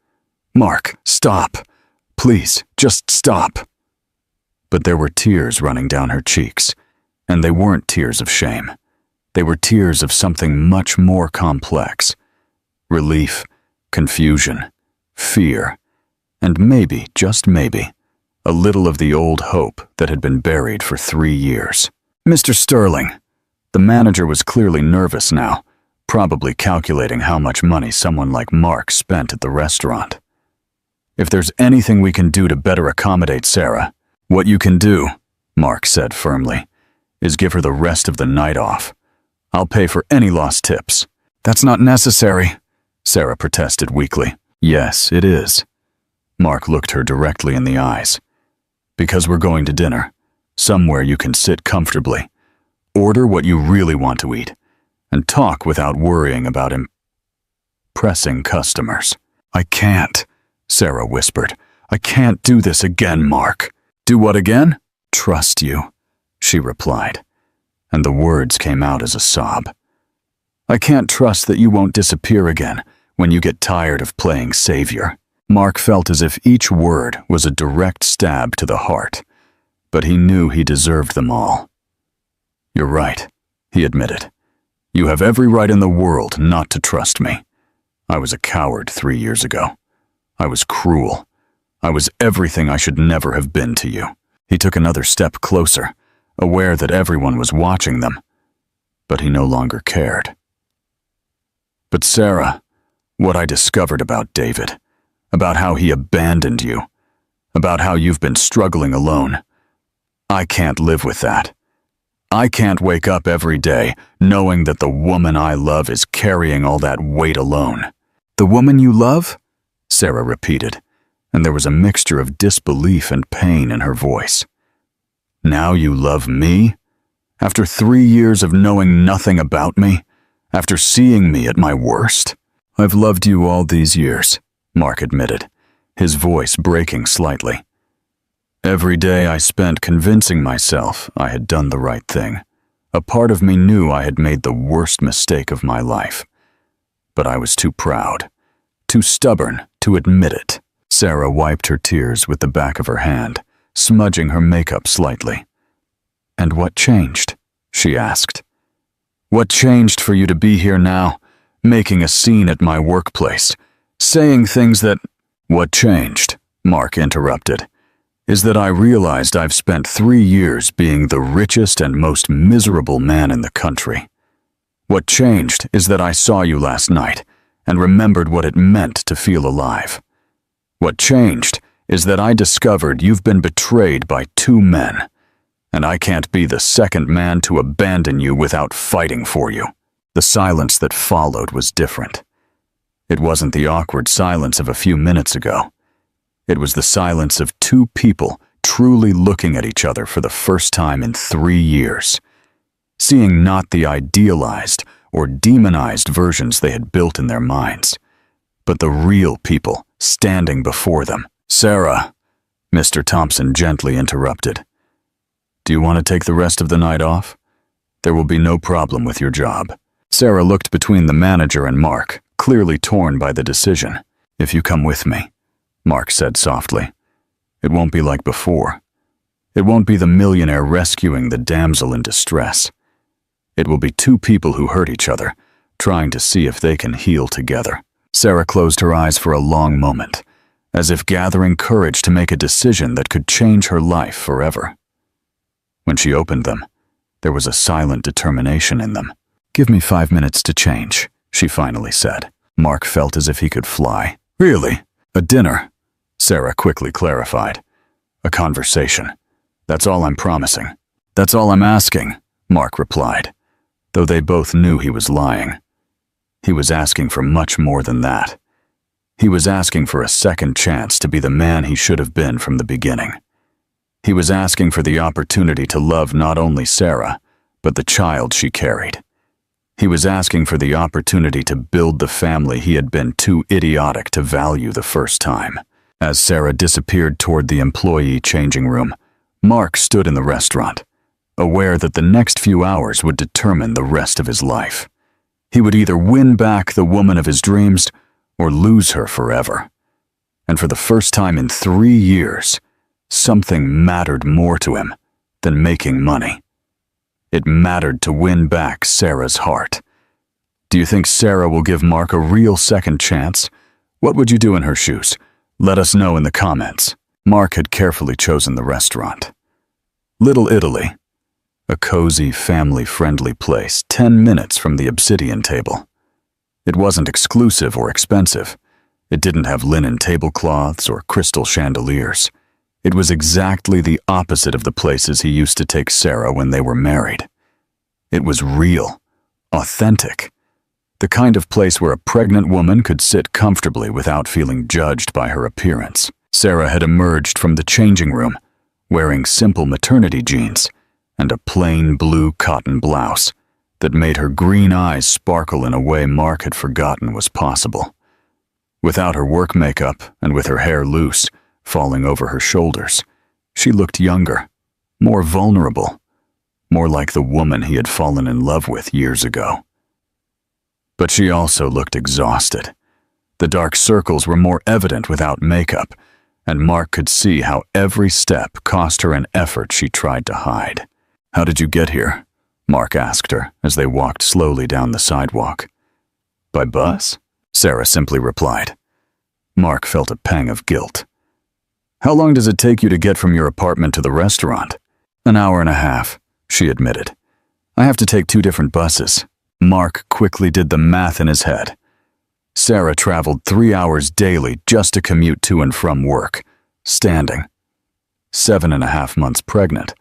"Mark, stop. Please, just stop." But there were tears running down her cheeks, and they weren't tears of shame. They were tears of something much more complex. Relief, confusion, fear, and maybe, just maybe, a little of the old hope that had been buried for 3 years. "Mr. Sterling," the manager was clearly nervous now, probably calculating how much money someone like Mark spent at the restaurant. "If there's anything we can do to better accommodate Sarah—" "What you can do," Mark said firmly, "is give her the rest of the night off. I'll pay for any lost tips." "That's not necessary," Sarah protested weakly. "Yes, it is." Mark looked her directly in the eyes. "Because we're going to dinner, somewhere you can sit comfortably, order what you really want to eat, and talk without worrying about impressing customers." "I can't," Sarah whispered. "I can't do this again, Mark." "Do what again?" "Trust you," she replied, and the words came out as a sob. "I can't trust that you won't disappear again when you get tired of playing savior." Mark felt as if each word was a direct stab to the heart, but he knew he deserved them all. "You're right," he admitted. "You have every right in the world not to trust me. I was a coward 3 years ago. I was cruel. I was everything I should never have been to you." He took another step closer, aware that everyone was watching them, but he no longer cared. "But Sarah, what I discovered about David, about how he abandoned you, about how you've been struggling alone, I can't live with that. I can't wake up every day knowing that the woman I love is carrying all that weight alone." "The woman you love?" Sarah repeated, and there was a mixture of disbelief and pain in her voice. Now you love me? After 3 years of knowing nothing about me? After seeing me at my worst? I've loved you all these years, Mark admitted, his voice breaking slightly. Every day I spent convincing myself I had done the right thing. A part of me knew I had made the worst mistake of my life. But I was too proud, too stubborn to admit it. Sarah wiped her tears with the back of her hand, smudging her makeup slightly. And what changed? She asked. What changed for you to be here now, making a scene at my workplace, saying things that— What changed, Mark interrupted, is that I realized I've spent 3 years being the richest and most miserable man in the country. What changed is that I saw you last night and remembered what it meant to feel alive. What changed is that I discovered you've been betrayed by 2 men, and I can't be the second man to abandon you without fighting for you. The silence that followed was different. It wasn't the awkward silence of a few minutes ago. It was the silence of 2 people truly looking at each other for the first time in 3 years, seeing not the idealized or demonized versions they had built in their minds, but the real people standing before them. Sarah, Mr. Thompson gently interrupted. Do you want to take the rest of the night off? There will be no problem with your job. Sarah looked between the manager and Mark, clearly torn by the decision. If you come with me, Mark said softly. It won't be like before. It won't be the millionaire rescuing the damsel in distress. It will be 2 people who hurt each other, trying to see if they can heal together. Sarah closed her eyes for a long moment, as if gathering courage to make a decision that could change her life forever. When she opened them, there was a silent determination in them. Give me 5 minutes to change, she finally said. Mark felt as if he could fly. Really? A dinner? Sarah quickly clarified. A conversation. That's all I'm promising. That's all I'm asking, Mark replied, though they both knew he was lying. He was asking for much more than that. He was asking for a second chance to be the man he should have been from the beginning. He was asking for the opportunity to love not only Sarah, but the child she carried. He was asking for the opportunity to build the family he had been too idiotic to value the first time. As Sarah disappeared toward the employee changing room, Mark stood in the restaurant, aware that the next few hours would determine the rest of his life. He would either win back the woman of his dreams or lose her forever. And for the first time in 3 years, something mattered more to him than making money. It mattered to win back Sarah's heart. Do you think Sarah will give Mark a real second chance? What would you do in her shoes? Let us know in the comments. Mark had carefully chosen the restaurant. Little Italy, a cozy, family-friendly place 10 minutes from the Obsidian table. It wasn't exclusive or expensive. It didn't have linen tablecloths or crystal chandeliers. It was exactly the opposite of the places he used to take Sarah when they were married. It was real, authentic, the kind of place where a pregnant woman could sit comfortably without feeling judged by her appearance. Sarah had emerged from the changing room, wearing simple maternity jeans and a plain blue cotton blouse that made her green eyes sparkle in a way Mark had forgotten was possible. Without her work makeup and with her hair loose, falling over her shoulders, she looked younger, more vulnerable, more like the woman he had fallen in love with years ago. But she also looked exhausted. The dark circles were more evident without makeup, and Mark could see how every step cost her an effort she tried to hide. How did you get here? Mark asked her as they walked slowly down the sidewalk. By bus? Sarah simply replied. Mark felt a pang of guilt. How long does it take you to get from your apartment to the restaurant? An hour and a half, she admitted. I have to take 2 different buses. Mark quickly did the math in his head. Sarah traveled 3 hours daily just to commute to and from work, standing. 7.5 months pregnant,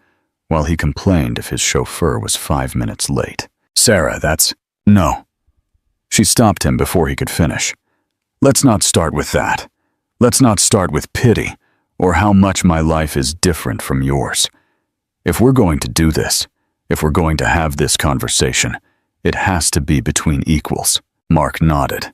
while he complained if his chauffeur was 5 minutes late. Sarah, No. She stopped him before he could finish. Let's not start with that. Let's not start with pity or how much my life is different from yours. If we're going to do this, if we're going to have this conversation, it has to be between equals." Mark nodded,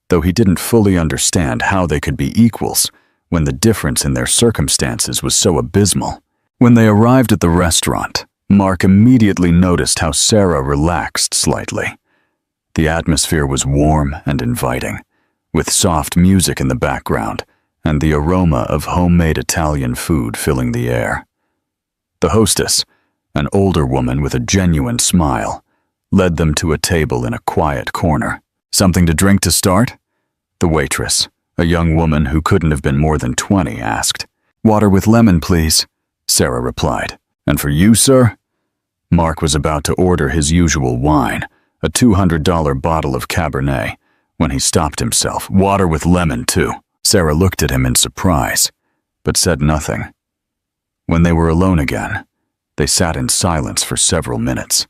though he didn't fully understand how they could be equals when the difference in their circumstances was so abysmal. When they arrived at the restaurant, Mark immediately noticed how Sarah relaxed slightly. The atmosphere was warm and inviting, with soft music in the background and the aroma of homemade Italian food filling the air. The hostess, an older woman with a genuine smile, led them to a table in a quiet corner. "Something to drink to start?" The waitress, a young woman who couldn't have been more than 20, asked. "Water with lemon, please," Sarah replied. "And for you, sir?" Mark was about to order his usual wine, a $200 bottle of Cabernet, when he stopped himself. "Water with lemon, too." Sarah looked at him in surprise, but said nothing. When they were alone again, they sat in silence for several minutes,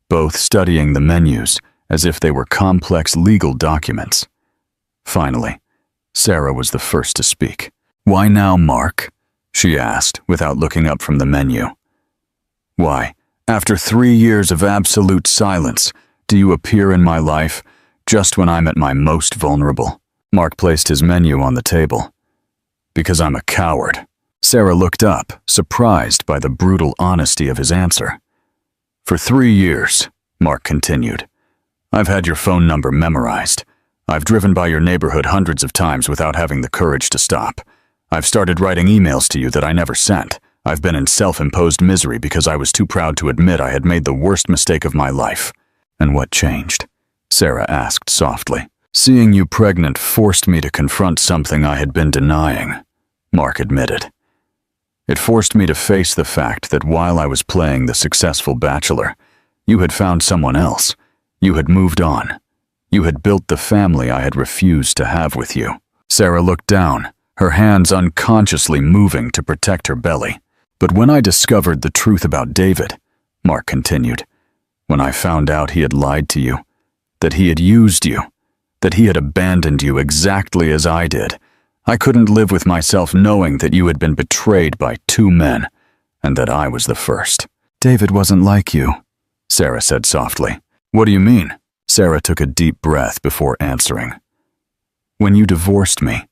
both studying the menus as if they were complex legal documents. Finally, Sarah was the first to speak. "Why now, Mark?" she asked without looking up from the menu. "Why, after 3 years of absolute silence, do you appear in my life just when I'm at my most vulnerable?" Mark placed his menu on the table. "Because I'm a coward." Sarah looked up, surprised by the brutal honesty of his answer. "For 3 years," Mark continued, "I've had your phone number memorized. I've driven by your neighborhood hundreds of times without having the courage to stop. I've started writing emails to you that I never sent. I've been in self-imposed misery because I was too proud to admit I had made the worst mistake of my life." "And what changed?" Sarah asked softly. "Seeing you pregnant forced me to confront something I had been denying," Mark admitted. "It forced me to face the fact that while I was playing the successful bachelor, you had found someone else. You had moved on. You had built the family I had refused to have with you." Sarah looked down, her hands unconsciously moving to protect her belly. "But when I discovered the truth about David," Mark continued, "when I found out he had lied to you, that he had used you, that he had abandoned you exactly as I did, I couldn't live with myself knowing that you had been betrayed by 2 men, and that I was the first." "David wasn't like you," Sarah said softly. "What do you mean?" Sarah took a deep breath before answering. "When you divorced me,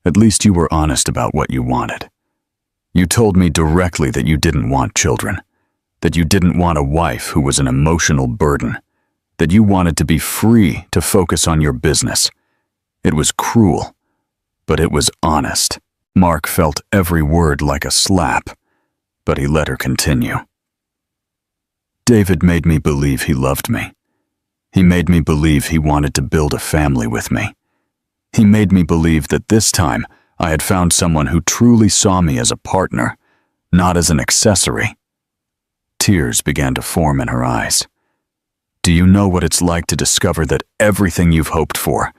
at least you were honest about what you wanted. You told me directly that you didn't want children, that you didn't want a wife who was an emotional burden, that you wanted to be free to focus on your business. It was cruel, but it was honest." Mark felt every word like a slap, but he let her continue. "David made me believe he loved me. He made me believe he wanted to build a family with me. He made me believe that this time I had found someone who truly saw me as a partner, not as an accessory." Tears began to form in her eyes. "Do you know what it's like to discover that everything you've hoped for,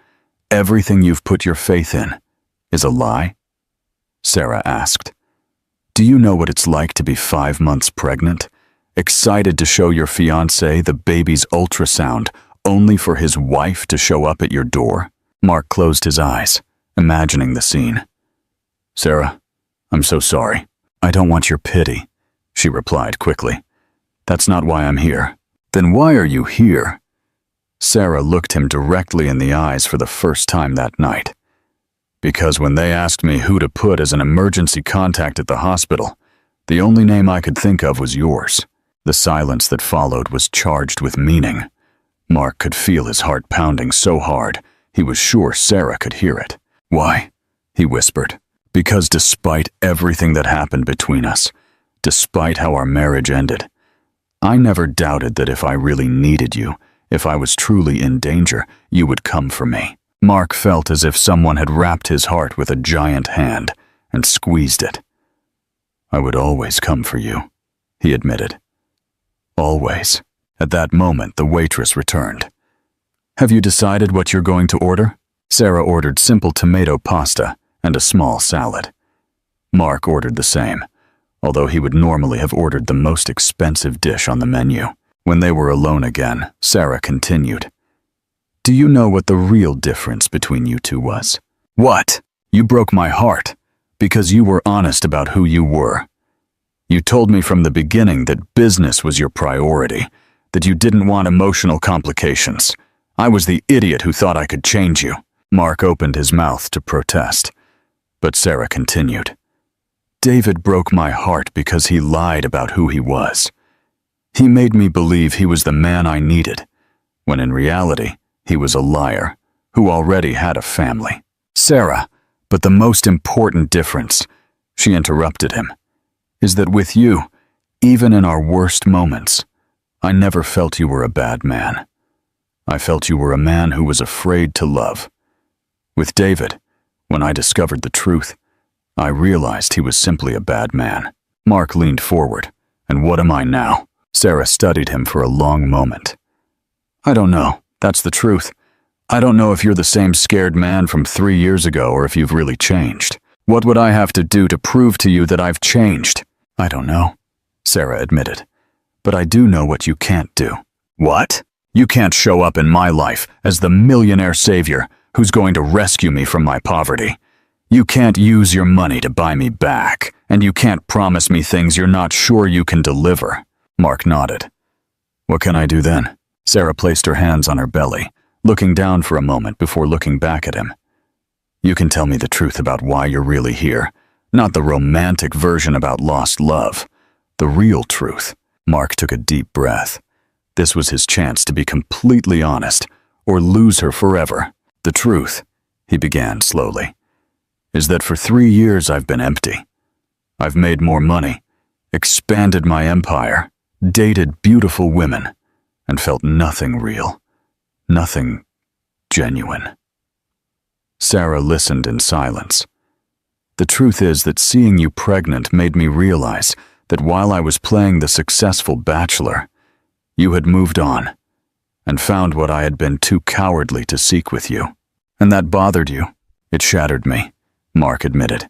everything you've put your faith in, is a lie?" Sarah asked. "Do you know what it's like to be 5 months pregnant, excited to show your fiancé the baby's ultrasound, only for his wife to show up at your door?" Mark closed his eyes, imagining the scene. "Sarah, I'm so sorry." "I don't want your pity," she replied quickly. "That's not why I'm here." "Then why are you here?" Sarah looked him directly in the eyes for the first time that night. "Because when they asked me who to put as an emergency contact at the hospital, the only name I could think of was yours." The silence that followed was charged with meaning. Mark could feel his heart pounding so hard, he was sure Sarah could hear it. "Why?" he whispered. "Because despite everything that happened between us, despite how our marriage ended, I never doubted that if I really needed you, if I was truly in danger, you would come for me." Mark felt as if someone had wrapped his heart with a giant hand and squeezed it. "I would always come for you," he admitted. "Always." At that moment, the waitress returned. "Have you decided what you're going to order?" Sarah ordered simple tomato pasta and a small salad. Mark ordered the same, although he would normally have ordered the most expensive dish on the menu. When they were alone again, Sarah continued. "Do you know what the real difference between you two was?" "What?" You broke my heart because you were honest about who you were. You told me from the beginning that business was your priority, that you didn't want emotional complications. I was the idiot who thought I could change you. Mark opened his mouth to protest, but Sarah continued. David broke my heart because he lied about who he was. He made me believe he was the man I needed, when in reality, he was a liar who already had a family. Sarah, but the most important difference, she interrupted him, is that with you, even in our worst moments, I never felt you were a bad man. I felt you were a man who was afraid to love. With David, when I discovered the truth, I realized he was simply a bad man. Mark leaned forward. And what am I now? Sarah studied him for a long moment. I don't know. That's the truth. I don't know if you're the same scared man from 3 years ago or if you've really changed. What would I have to do to prove to you that I've changed? I don't know, Sarah admitted. But I do know what you can't do. What? You can't show up in my life as the millionaire savior who's going to rescue me from my poverty. You can't use your money to buy me back, and you can't promise me things you're not sure you can deliver. Mark nodded. What can I do then? Sarah placed her hands on her belly, looking down for a moment before looking back at him. You can tell me the truth about why you're really here, not the romantic version about lost love. The real truth. Mark took a deep breath. This was his chance to be completely honest, or lose her forever. The truth, he began slowly, is that for 3 years I've been empty. I've made more money, expanded my empire, dated beautiful women, and felt nothing real, nothing genuine. Sarah listened in silence. The truth is that seeing you pregnant made me realize that while I was playing the successful bachelor, you had moved on and found what I had been too cowardly to seek with you. And that bothered you. It shattered me, Mark admitted.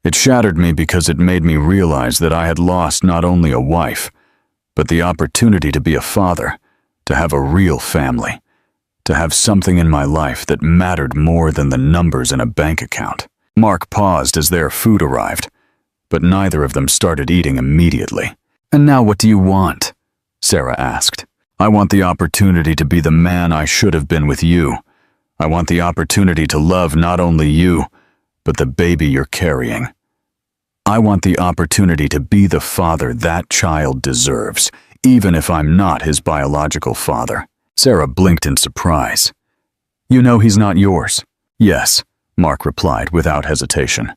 It shattered me because it made me realize that I had lost not only a wife, but the opportunity to be a father, to have a real family, to have something in my life that mattered more than the numbers in a bank account. Mark paused as their food arrived, but neither of them started eating immediately. And now what do you want? Sarah asked. I want the opportunity to be the man I should have been with you. I want the opportunity to love not only you, but the baby you're carrying. I want the opportunity to be the father that child deserves, even if I'm not his biological father. Sarah blinked in surprise. You know he's not yours. Yes, Mark replied without hesitation.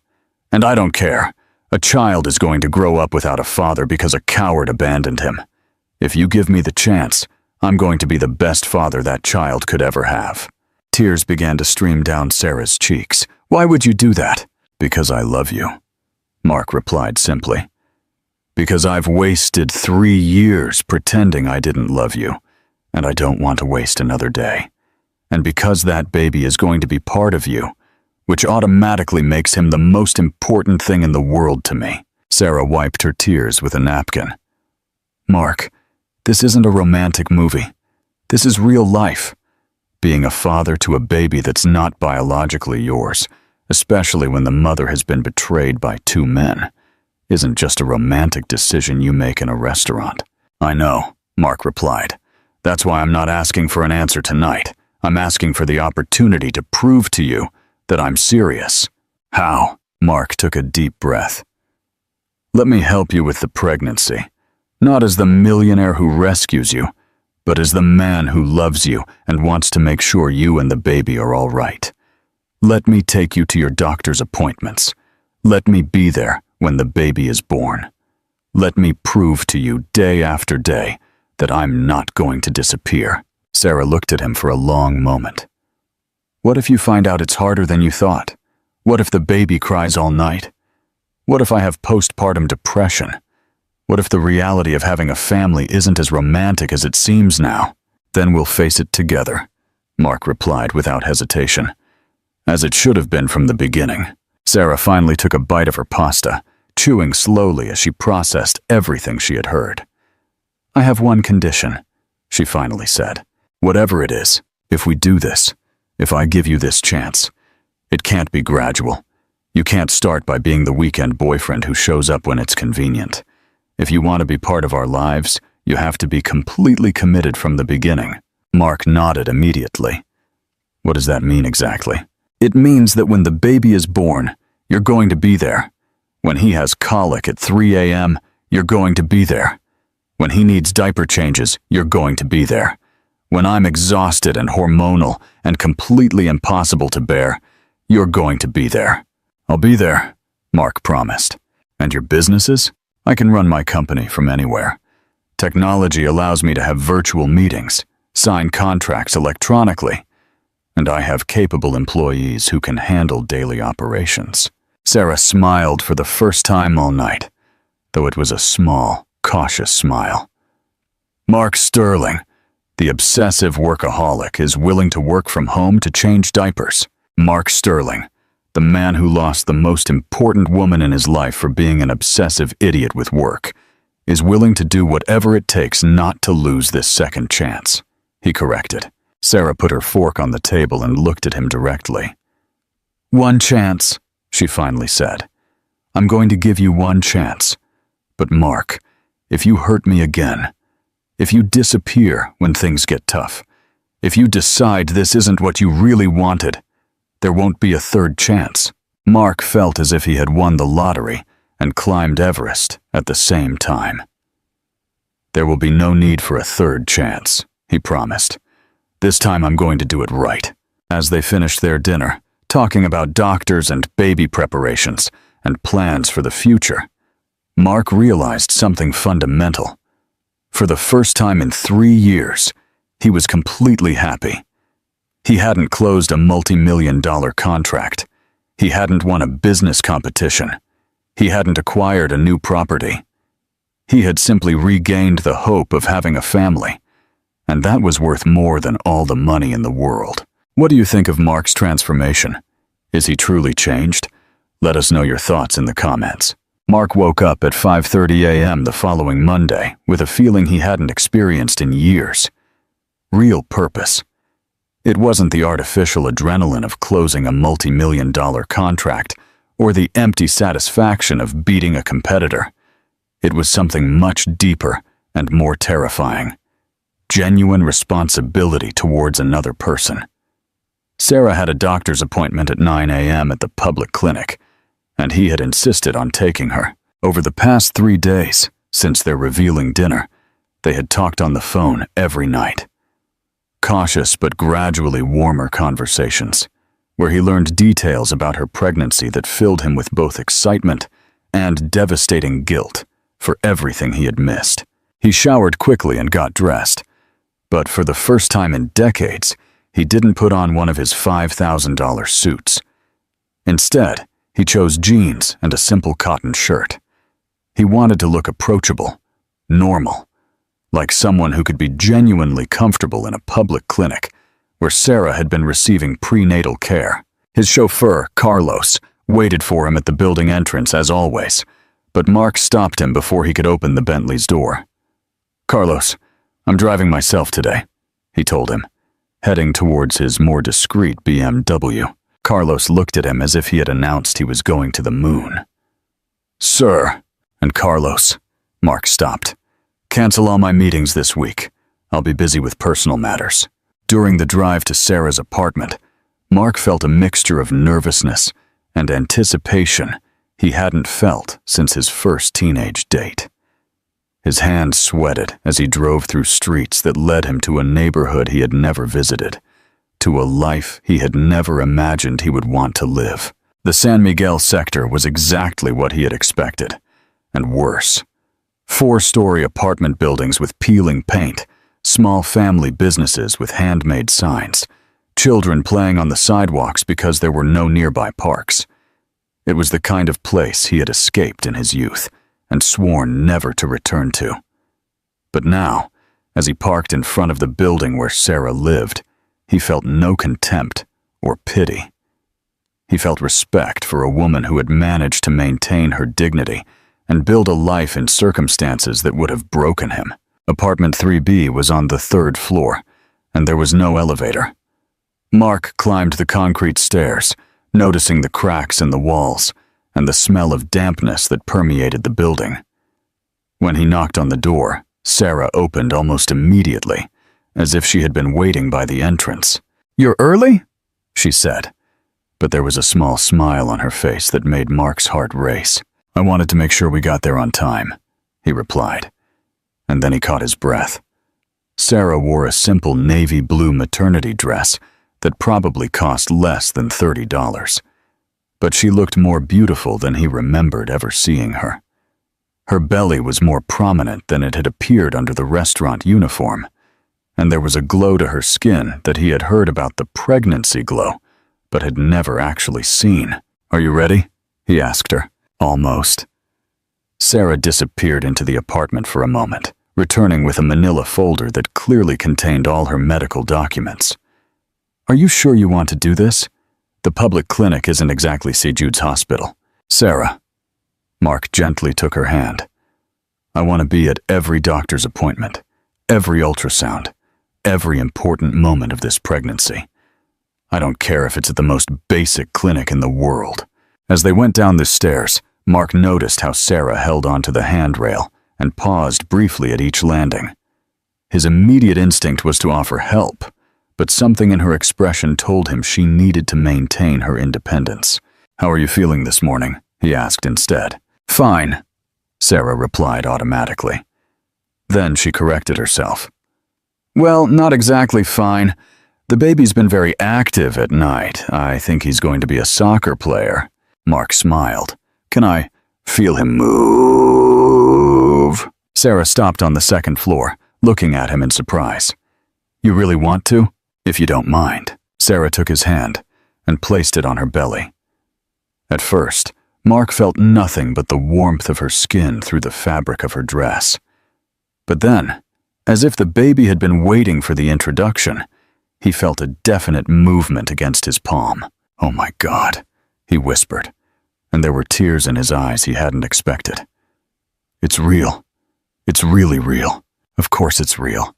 And I don't care. A child is going to grow up without a father because a coward abandoned him. If you give me the chance, I'm going to be the best father that child could ever have. Tears began to stream down Sarah's cheeks. Why would you do that? Because I love you, Mark replied simply. Because I've wasted 3 years pretending I didn't love you, and I don't want to waste another day. And because that baby is going to be part of you, which automatically makes him the most important thing in the world to me. Sarah wiped her tears with a napkin. Mark, this isn't a romantic movie. This is real life. Being a father to a baby that's not biologically yours, especially when the mother has been betrayed by 2 men, isn't just a romantic decision you make in a restaurant. I know, Mark replied. That's why I'm not asking for an answer tonight. I'm asking for the opportunity to prove to you that I'm serious. How? Mark took a deep breath. Let me help you with the pregnancy, not as the millionaire who rescues you, but as the man who loves you and wants to make sure you and the baby are all right. Let me take you to your doctor's appointments. Let me be there when the baby is born. Let me prove to you day after day that I'm not going to disappear. Sarah looked at him for a long moment. What if you find out it's harder than you thought? What if the baby cries all night? What if I have postpartum depression? What if the reality of having a family isn't as romantic as it seems now? Then we'll face it together, Mark replied without hesitation. As it should have been from the beginning. Sarah finally took a bite of her pasta, chewing slowly as she processed everything she had heard. I have one condition, she finally said. Whatever it is, if we do this, if I give you this chance, It can't be gradual. You can't start by being the weekend boyfriend who shows up when it's convenient. If you want to be part of our lives, you have to be completely committed from the beginning. Mark nodded immediately. What does that mean exactly? It means that when the baby is born, you're going to be there. When he has colic at 3 a.m., you're going to be there. When he needs diaper changes, you're going to be there. When I'm exhausted and hormonal and completely impossible to bear, you're going to be there. I'll be there, Mark promised. And your businesses? I can run my company from anywhere. Technology allows me to have virtual meetings, sign contracts electronically, and I have capable employees who can handle daily operations. Sarah smiled for the first time all night, though it was a small, cautious smile. Mark Sterling, the obsessive workaholic, is willing to work from home to change diapers. Mark Sterling, the man who lost the most important woman in his life for being an obsessive idiot with work, is willing to do whatever it takes not to lose this second chance, he corrected. Sarah put her fork on the table and looked at him directly. One chance, she finally said. I'm going to give you one chance. But Mark, if you hurt me again, if you disappear when things get tough, if you decide this isn't what you really wanted, there won't be a third chance. Mark felt as if he had won the lottery and climbed Everest at the same time. There will be no need for a third chance, he promised. This time I'm going to do it right. As they finished their dinner, talking about doctors and baby preparations and plans for the future, Mark realized something fundamental. For the first time in 3 years, he was completely happy. He hadn't closed a multi-million-dollar contract. He hadn't won a business competition. He hadn't acquired a new property. He had simply regained the hope of having a family, and that was worth more than all the money in the world. What do you think of Mark's transformation? Is he truly changed? Let us know your thoughts in the comments. Mark woke up at 5:30 a.m. the following Monday with a feeling he hadn't experienced in years. Real purpose. It wasn't the artificial adrenaline of closing a multi-million-dollar contract or the empty satisfaction of beating a competitor. It was something much deeper and more terrifying. Genuine responsibility towards another person. Sarah had a doctor's appointment at 9 a.m. at the public clinic, and he had insisted on taking her. Over the past 3 days, since their revealing dinner, they had talked on the phone every night. Cautious but gradually warmer conversations, where he learned details about her pregnancy that filled him with both excitement and devastating guilt for everything he had missed. He showered quickly and got dressed, but for the first time in decades, he didn't put on one of his $5,000 suits. Instead, he chose jeans and a simple cotton shirt. He wanted to look approachable, normal, like someone who could be genuinely comfortable in a public clinic where Sarah had been receiving prenatal care. His chauffeur, Carlos, waited for him at the building entrance as always, but Mark stopped him before he could open the Bentley's door. Carlos, I'm driving myself today, he told him, heading towards his more discreet BMW. Carlos looked at him as if he had announced he was going to the moon. Sir, and Carlos, Mark stopped. Cancel all my meetings this week. I'll be busy with personal matters. During the drive to Sarah's apartment, Mark felt a mixture of nervousness and anticipation he hadn't felt since his first teenage date. His hands sweated as he drove through streets that led him to a neighborhood he had never visited, to a life he had never imagined he would want to live. The San Miguel sector was exactly what he had expected, and worse. 4-story apartment buildings with peeling paint, small family businesses with handmade signs, children playing on the sidewalks because there were no nearby parks. It was the kind of place he had escaped in his youth and sworn never to return to. But now, as he parked in front of the building where Sarah lived, he felt no contempt or pity. He felt respect for a woman who had managed to maintain her dignity and build a life in circumstances that would have broken him. Apartment 3B was on the 3rd floor, and there was no elevator. Mark climbed the concrete stairs, noticing the cracks in the walls and the smell of dampness that permeated the building. When he knocked on the door, Sarah opened almost immediately, as if she had been waiting by the entrance. "You're early?" she said, but there was a small smile on her face that made Mark's heart race. "I wanted to make sure we got there on time," he replied, and then he caught his breath. Sarah wore a simple navy blue maternity dress that probably cost less than $30, but she looked more beautiful than he remembered ever seeing her. Her belly was more prominent than it had appeared under the restaurant uniform, and there was a glow to her skin that he had heard about the pregnancy glow, but had never actually seen. "Are you ready?" he asked her. "Almost." Sarah disappeared into the apartment for a moment, returning with a manila folder that clearly contained all her medical documents. "Are you sure you want to do this? The public clinic isn't exactly St. Jude's Hospital." "Sarah." Mark gently took her hand. "I want to be at every doctor's appointment, every ultrasound, every important moment of this pregnancy. I don't care if it's at the most basic clinic in the world." As they went down the stairs, Mark noticed how Sarah held onto the handrail and paused briefly at each landing. His immediate instinct was to offer help, but something in her expression told him she needed to maintain her independence. "How are you feeling this morning?" he asked instead. "Fine," Sarah replied automatically. Then she corrected herself. "Well, not exactly fine. The baby's been very active at night. I think he's going to be a soccer player." Mark smiled. "Can I feel him move?" Sarah stopped on the second floor, looking at him in surprise. "You really want to? If you don't mind." Sarah took his hand and placed it on her belly. At first, Mark felt nothing but the warmth of her skin through the fabric of her dress. But then, as if the baby had been waiting for the introduction, he felt a definite movement against his palm. "Oh my God," he whispered, and there were tears in his eyes he hadn't expected. "It's real. It's really real." "Of course it's real."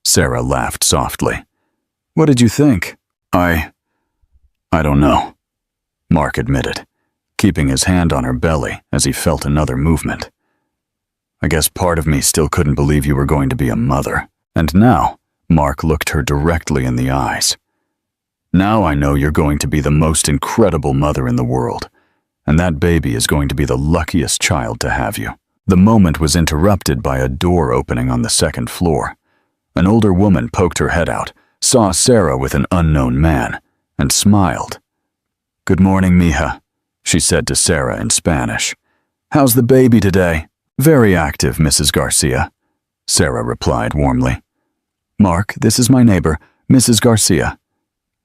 Sarah laughed softly. "What did you think?" I don't know," Mark admitted, keeping his hand on her belly as he felt another movement. "I guess part of me still couldn't believe you were going to be a mother. And now," Mark looked her directly in the eyes, "now I know you're going to be the most incredible mother in the world, and that baby is going to be the luckiest child to have you." The moment was interrupted by a door opening on the second floor. An older woman poked her head out, saw Sarah with an unknown man, and smiled. "Good morning, mija," she said to Sarah in Spanish. "How's the baby today?" "Very active, Mrs. Garcia," Sarah replied warmly. "Mark, this is my neighbor, Mrs. Garcia."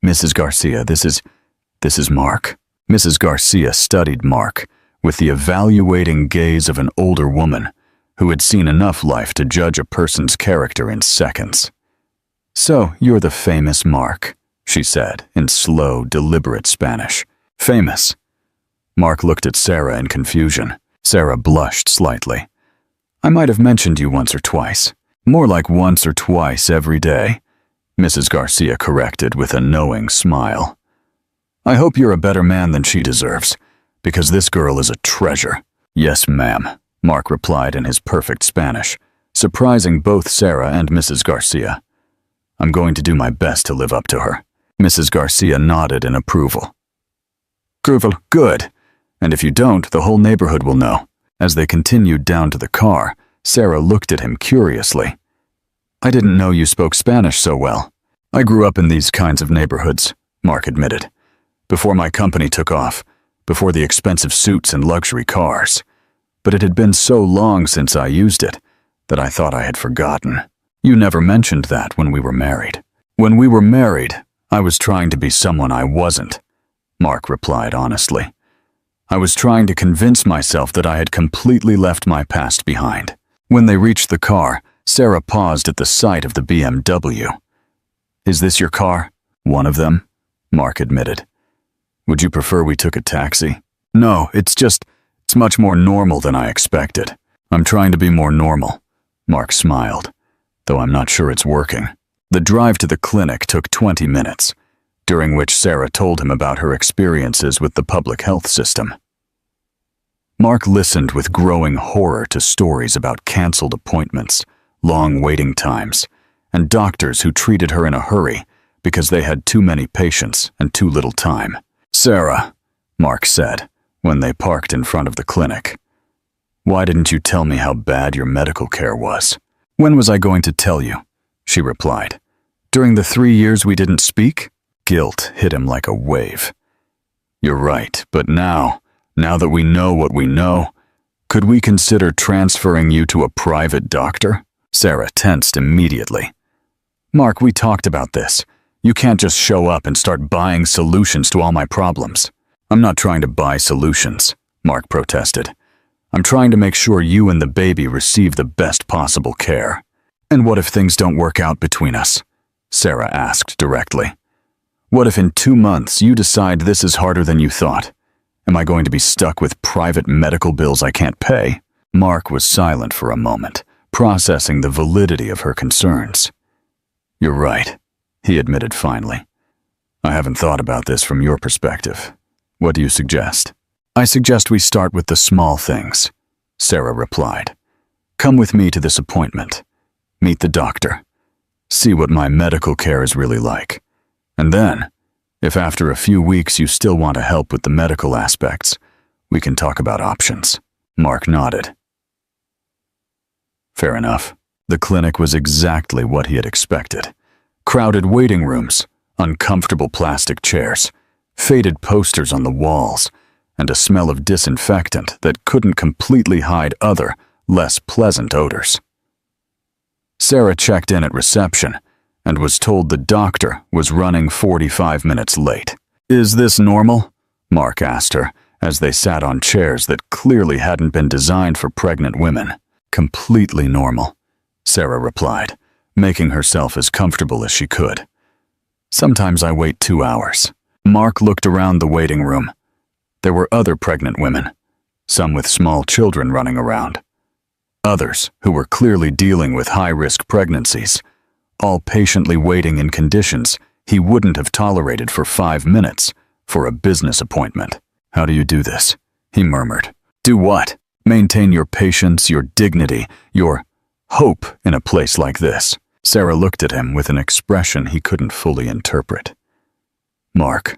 "Mrs. Garcia, this is Mark." Mrs. Garcia studied Mark with the evaluating gaze of an older woman who had seen enough life to judge a person's character in seconds. "So, you're the famous Mark," she said in slow, deliberate Spanish. "Famous?" Mark looked at Sarah in confusion. Sarah blushed slightly. "I might have mentioned you once or twice. More like once or twice every day," Mrs. Garcia corrected with a knowing smile. "I hope you're a better man than she deserves, because this girl is a treasure." "Yes, ma'am," Mark replied in his perfect Spanish, surprising both Sarah and Mrs. Garcia. "I'm going to do my best to live up to her." Mrs. Garcia nodded in approval. "Good. And if you don't, the whole neighborhood will know." As they continued down to the car, Sarah looked at him curiously. "I didn't know you spoke Spanish so well." "I grew up in these kinds of neighborhoods," Mark admitted. "Before my company took off, before the expensive suits and luxury cars. But it had been so long since I used it that I thought I had forgotten." "You never mentioned that when we were married." "When we were married, I was trying to be someone I wasn't," Mark replied honestly. "I was trying to convince myself that I had completely left my past behind." When they reached the car, Sarah paused at the sight of the BMW. "Is this your car?" "One of them," Mark admitted. "Would you prefer we took a taxi?" "No, it's much more normal than I expected." "I'm trying to be more normal," Mark smiled, though I'm not sure it's working. The drive to the clinic took 20 minutes. during which Sarah told him about her experiences with the public health system. Mark listened with growing horror to stories about canceled appointments, long waiting times, and doctors who treated her in a hurry because they had too many patients and too little time. "Sarah," Mark said, when they parked in front of the clinic, "why didn't you tell me how bad your medical care was?" "When was I going to tell you?" she replied. "During the 3 years we didn't speak?" Guilt hit him like a wave. "You're right, but now that we know what we know, could we consider transferring you to a private doctor?" Sarah tensed immediately. "Mark, we talked about this. You can't just show up and start buying solutions to all my problems." "I'm not trying to buy solutions," Mark protested. "I'm trying to make sure you and the baby receive the best possible care." "And what if things don't work out between us?" Sarah asked directly. "What if in 2 months you decide this is harder than you thought? Am I going to be stuck with private medical bills I can't pay?" Mark was silent for a moment, processing the validity of her concerns. "You're right," he admitted finally. "I haven't thought about this from your perspective. What do you suggest?" "I suggest we start with the small things," Sarah replied. "Come with me to this appointment. Meet the doctor. See what my medical care is really like. And then, if after a few weeks you still want to help with the medical aspects, we can talk about options." Mark nodded. Fair enough. The clinic was exactly what he had expected. Crowded waiting rooms, uncomfortable plastic chairs, faded posters on the walls, and a smell of disinfectant that couldn't completely hide other, less pleasant odors. Sarah checked in at reception and was told the doctor was running 45 minutes late. "Is this normal?" Mark asked her as they sat on chairs that clearly hadn't been designed for pregnant women. "Completely normal," Sarah replied, making herself as comfortable as she could. "Sometimes I wait 2 hours." Mark looked around the waiting room. There were other pregnant women, some with small children running around. Others who were clearly dealing with high-risk pregnancies, all patiently waiting in conditions he wouldn't have tolerated for 5 minutes for a business appointment. "How do you do this?" he murmured. "Do what? Maintain your patience, your dignity, your hope in a place like this?" Sarah looked at him with an expression he couldn't fully interpret. "Mark,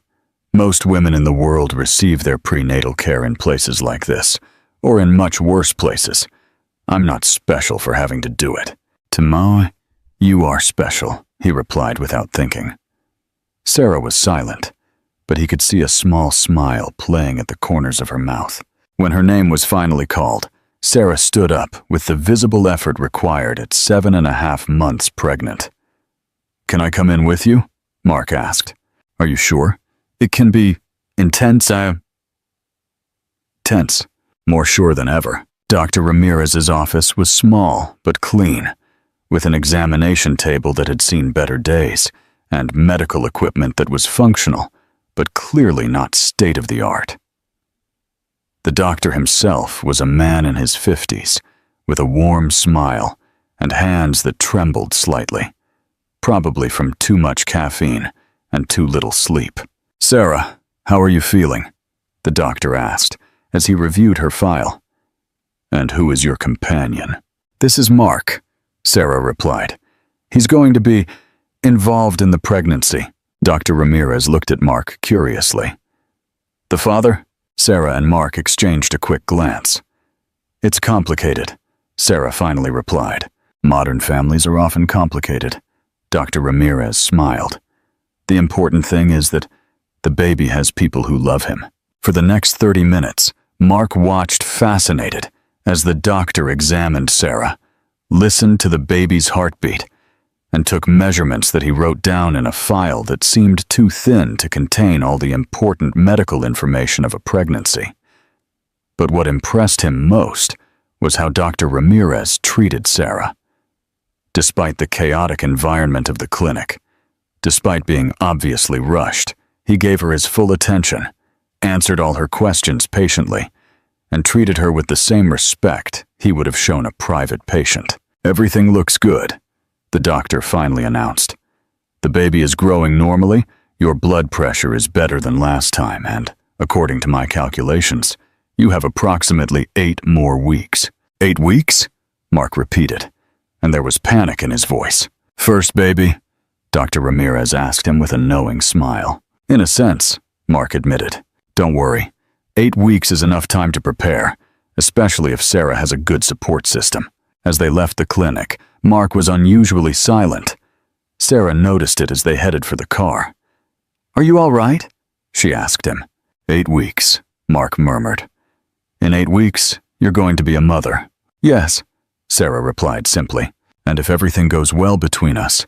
most women in the world receive their prenatal care in places like this, or in much worse places. I'm not special for having to do it." "Tamai, you are special," he replied without thinking. Sarah was silent, but he could see a small smile playing at the corners of her mouth. When her name was finally called, Sarah stood up with the visible effort required at 7.5 months pregnant. "Can I come in with you?" Mark asked. "Are you sure? It can be intense, Tense. More sure than ever. Dr. Ramirez's office was small but clean, with an examination table that had seen better days, and medical equipment that was functional, but clearly not state-of-the-art. The doctor himself was a man in his 50s, with a warm smile and hands that trembled slightly, probably from too much caffeine and too little sleep. "Sarah, how are you feeling?" the doctor asked as he reviewed her file. "And who is your companion?" "This is Mark," Sarah replied. "He's going to be involved in the pregnancy." Dr. Ramirez looked at Mark curiously. "The father?" Sarah and Mark exchanged a quick glance. "It's complicated," Sarah finally replied. "Modern families are often complicated." Dr. Ramirez smiled. "The important thing is that the baby has people who love him." For the next 30 minutes, Mark watched fascinated as the doctor examined Sarah, listened to the baby's heartbeat, and took measurements that he wrote down in a file that seemed too thin to contain all the important medical information of a pregnancy. But what impressed him most was how Dr. Ramirez treated Sarah. Despite the chaotic environment of the clinic, despite being obviously rushed, he gave her his full attention, answered all her questions patiently, and treated her with the same respect he would have shown a private patient. "Everything looks good," the doctor finally announced. "The baby is growing normally, Your blood pressure is better than last time, and, according to my calculations, you have approximately 8 more weeks. 8 weeks? Mark repeated, and there was panic in his voice. First baby? Dr. Ramirez asked him with a knowing smile. In a sense, Mark admitted. Don't worry. 8 weeks is enough time to prepare, especially if Sarah has a good support system. As they left the clinic, Mark was unusually silent. Sarah noticed it as they headed for the car. Are you all right? She asked him. 8 weeks, Mark murmured. In 8 weeks, you're going to be a mother. Yes, Sarah replied simply. And if everything goes well between us,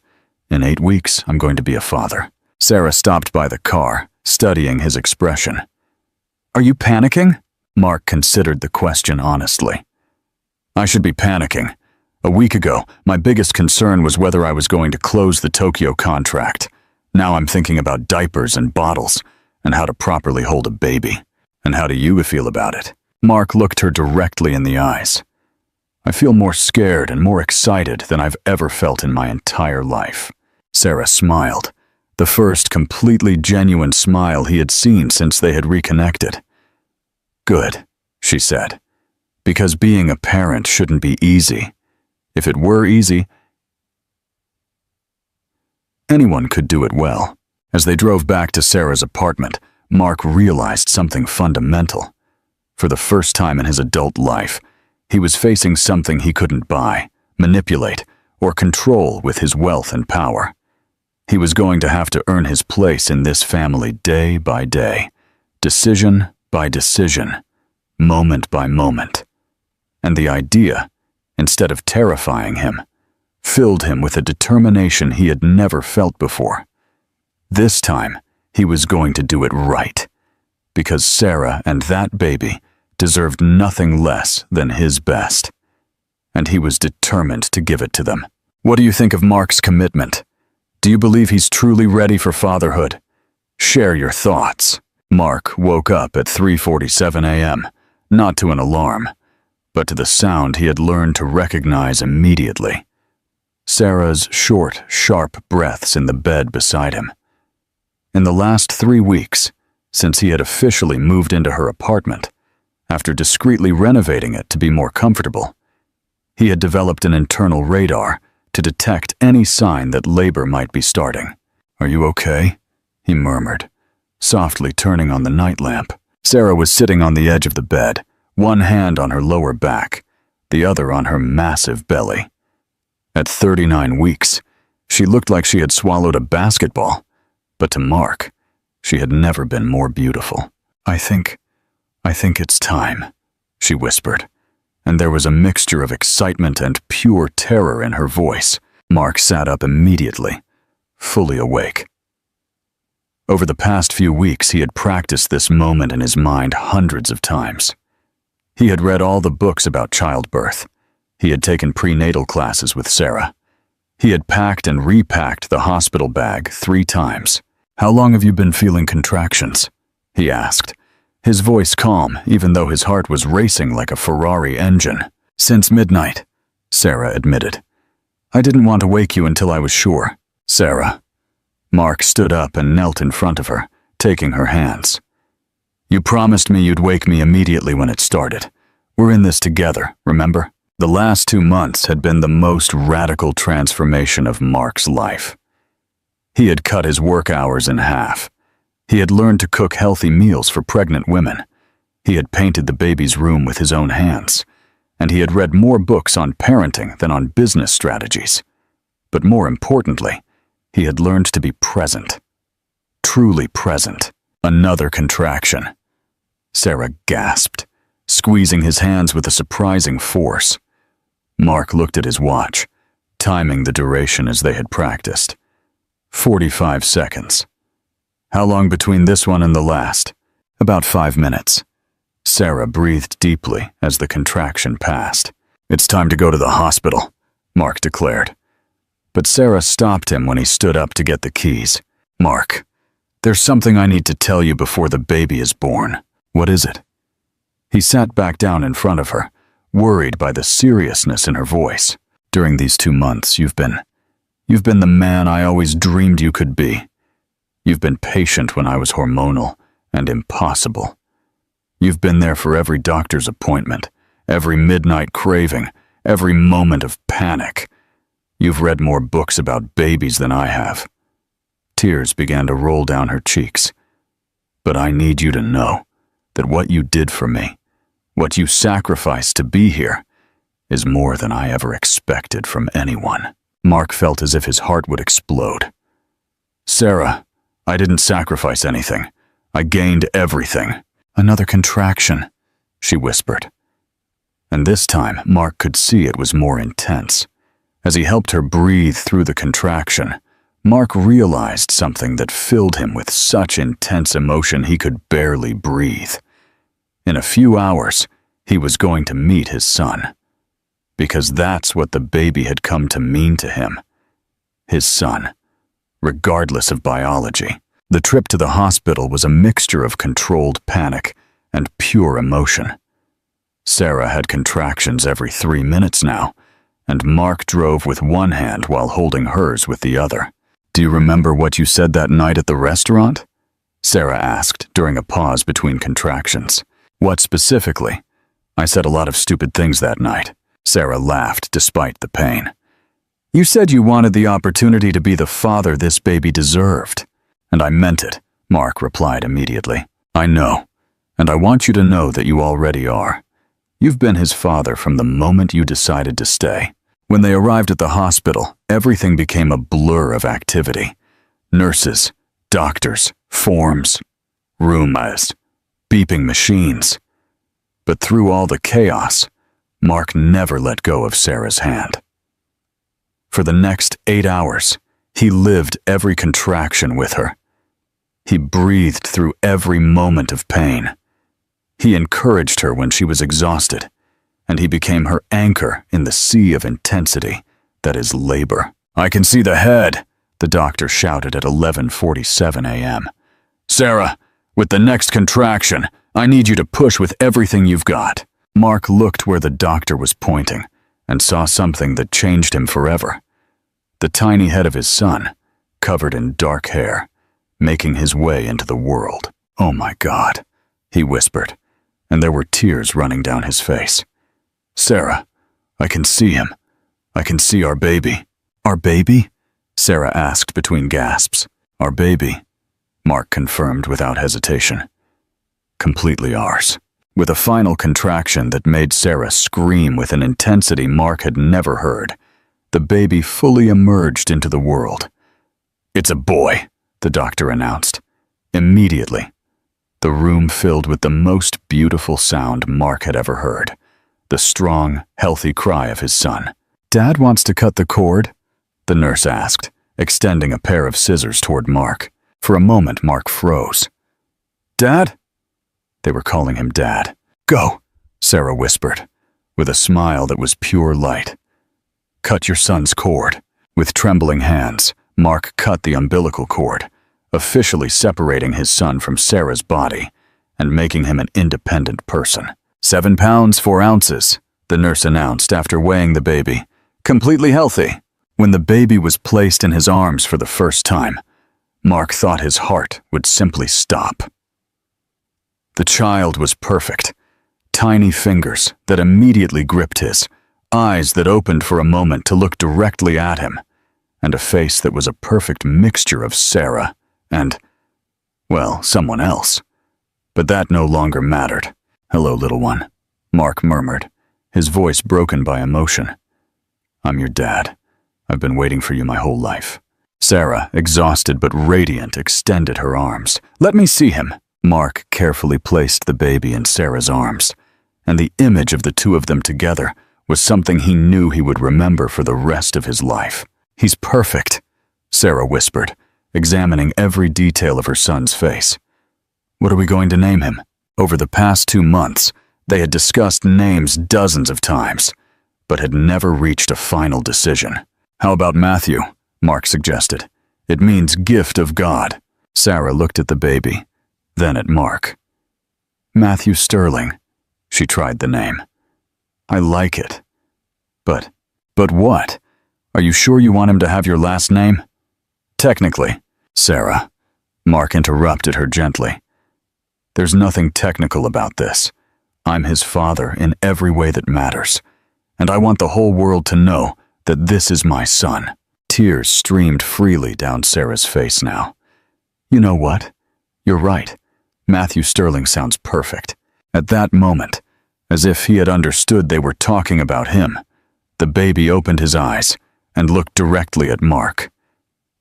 in 8 weeks, I'm going to be a father. Sarah stopped by the car, studying his expression. Are you panicking? Mark considered the question honestly. I should be panicking. A week ago, my biggest concern was whether I was going to close the Tokyo contract. Now I'm thinking about diapers and bottles, and how to properly hold a baby. And how do you feel about it? Mark looked her directly in the eyes. I feel more scared and more excited than I've ever felt in my entire life. Sarah smiled, the first completely genuine smile he had seen since they had reconnected. Good, she said, because being a parent shouldn't be easy. If it were easy, anyone could do it well. As they drove back to Sarah's apartment, Mark realized something fundamental. For the first time in his adult life, he was facing something he couldn't buy, manipulate, or control with his wealth and power. He was going to have to earn his place in this family day by day, decision by decision, moment by moment. And the idea, instead of terrifying him, filled him with a determination he had never felt before. This time, he was going to do it right, because Sarah and that baby deserved nothing less than his best. And he was determined to give it to them. What do you think of Mark's commitment? Do you believe he's truly ready for fatherhood? Share your thoughts. Mark woke up at 3:47 a.m., not to an alarm, but to the sound he had learned to recognize immediately. Sarah's short, sharp breaths in the bed beside him. In the last 3 weeks, since he had officially moved into her apartment, after discreetly renovating it to be more comfortable, he had developed an internal radar to detect any sign that labor might be starting. Are you okay? He murmured, softly turning on the night lamp. Sarah was sitting on the edge of the bed, one hand on her lower back, the other on her massive belly. At 39 weeks, she looked like she had swallowed a basketball, but to Mark, she had never been more beautiful. I think it's time, she whispered, and there was a mixture of excitement and pure terror in her voice. Mark sat up immediately, fully awake. Over the past few weeks, he had practiced this moment in his mind hundreds of times. He had read all the books about childbirth. He had taken prenatal classes with Sarah. He had packed and repacked the hospital bag 3 times. How long have you been feeling contractions? He asked, his voice calm even though his heart was racing like a Ferrari engine. Since midnight, Sarah admitted. I didn't want to wake you until I was sure. Sarah. Mark stood up and knelt in front of her, taking her hands. You promised me you'd wake me immediately when it started. We're in this together, remember? The last 2 months had been the most radical transformation of Mark's life. He had cut his work hours in half. He had learned to cook healthy meals for pregnant women. He had painted the baby's room with his own hands. And he had read more books on parenting than on business strategies. But more importantly, he had learned to be present. Truly present. Another contraction. Sarah gasped, squeezing his hands with a surprising force. Mark looked at his watch, timing the duration as they had practiced. 45 seconds. How long between this one and the last? About 5 minutes. Sarah breathed deeply as the contraction passed. It's time to go to the hospital, Mark declared. But Sarah stopped him when he stood up to get the keys. Mark, there's something I need to tell you before the baby is born. What is it? He sat back down in front of her, worried by the seriousness in her voice. During these 2 months, you've been the man I always dreamed you could be. You've been patient when I was hormonal and impossible. You've been there for every doctor's appointment, every midnight craving, every moment of panic. You've read more books about babies than I have. Tears began to roll down her cheeks. But I need you to know that what you did for me, what you sacrificed to be here, is more than I ever expected from anyone. Mark felt as if his heart would explode. Sarah, I didn't sacrifice anything. I gained everything. Another contraction, she whispered. And this time, Mark could see it was more intense. As he helped her breathe through the contraction, Mark realized something that filled him with such intense emotion he could barely breathe. In a few hours, he was going to meet his son. Because that's what the baby had come to mean to him. His son, regardless of biology. The trip to the hospital was a mixture of controlled panic and pure emotion. Sarah had contractions every 3 minutes now, and Mark drove with one hand while holding hers with the other. Do you remember what you said that night at the restaurant? Sarah asked during a pause between contractions. What specifically? I said a lot of stupid things that night. Sarah laughed despite the pain. You said you wanted the opportunity to be the father this baby deserved. And I meant it, Mark replied immediately. I know, and I want you to know that you already are. You've been his father from the moment you decided to stay. When they arrived at the hospital, everything became a blur of activity. Nurses, doctors, forms, rumors, beeping machines. But through all the chaos, Mark never let go of Sarah's hand. For the next 8 hours, he lived every contraction with her. He breathed through every moment of pain. He encouraged her when she was exhausted, and he became her anchor in the sea of intensity that is labor. I can see the head, the doctor shouted at 11:47 a.m. Sarah, with the next contraction, I need you to push with everything you've got. Mark looked where the doctor was pointing and saw something that changed him forever. The tiny head of his son, covered in dark hair, making his way into the world. Oh my God, he whispered, and there were tears running down his face. Sarah, I can see him. I can see our baby. Our baby? Sarah asked between gasps. Our baby, Mark confirmed without hesitation. Completely ours. With a final contraction that made Sarah scream with an intensity Mark had never heard, the baby fully emerged into the world. It's a boy, the doctor announced. Immediately, the room filled with the most beautiful sound Mark had ever heard, the strong, healthy cry of his son. Dad wants to cut the cord? The nurse asked, extending a pair of scissors toward Mark. For a moment, Mark froze. Dad? They were calling him Dad. Go, Sarah whispered, with a smile that was pure light. Cut your son's cord. With trembling hands, Mark cut the umbilical cord, officially separating his son from Sarah's body and making him an independent person. 7 pounds, 4 ounces, the nurse announced after weighing the baby. Completely healthy. When the baby was placed in his arms for the first time, Mark thought his heart would simply stop. The child was perfect. Tiny fingers that immediately gripped his, eyes that opened for a moment to look directly at him, and a face that was a perfect mixture of Sarah and, well, someone else. But that no longer mattered. Hello, little one, Mark murmured, his voice broken by emotion. I'm your dad. I've been waiting for you my whole life. Sarah, exhausted but radiant, extended her arms. Let me see him. Mark carefully placed the baby in Sarah's arms, and the image of the two of them together was something he knew he would remember for the rest of his life. He's perfect, Sarah whispered, examining every detail of her son's face. What are we going to name him? Over the past 2 months, they had discussed names dozens of times, but had never reached a final decision. How about Matthew? Mark suggested. It means gift of God. Sarah looked at the baby, then at Mark. Matthew Sterling. She tried the name. I like it. But what? Are you sure you want him to have your last name? Technically, Sarah. Mark interrupted her gently. There's nothing technical about this. I'm his father in every way that matters, and I want the whole world to know that this is my son. Tears streamed freely down Sarah's face now. You know what? You're right. Matthew Sterling sounds perfect. At that moment, as if he had understood they were talking about him, the baby opened his eyes and looked directly at Mark.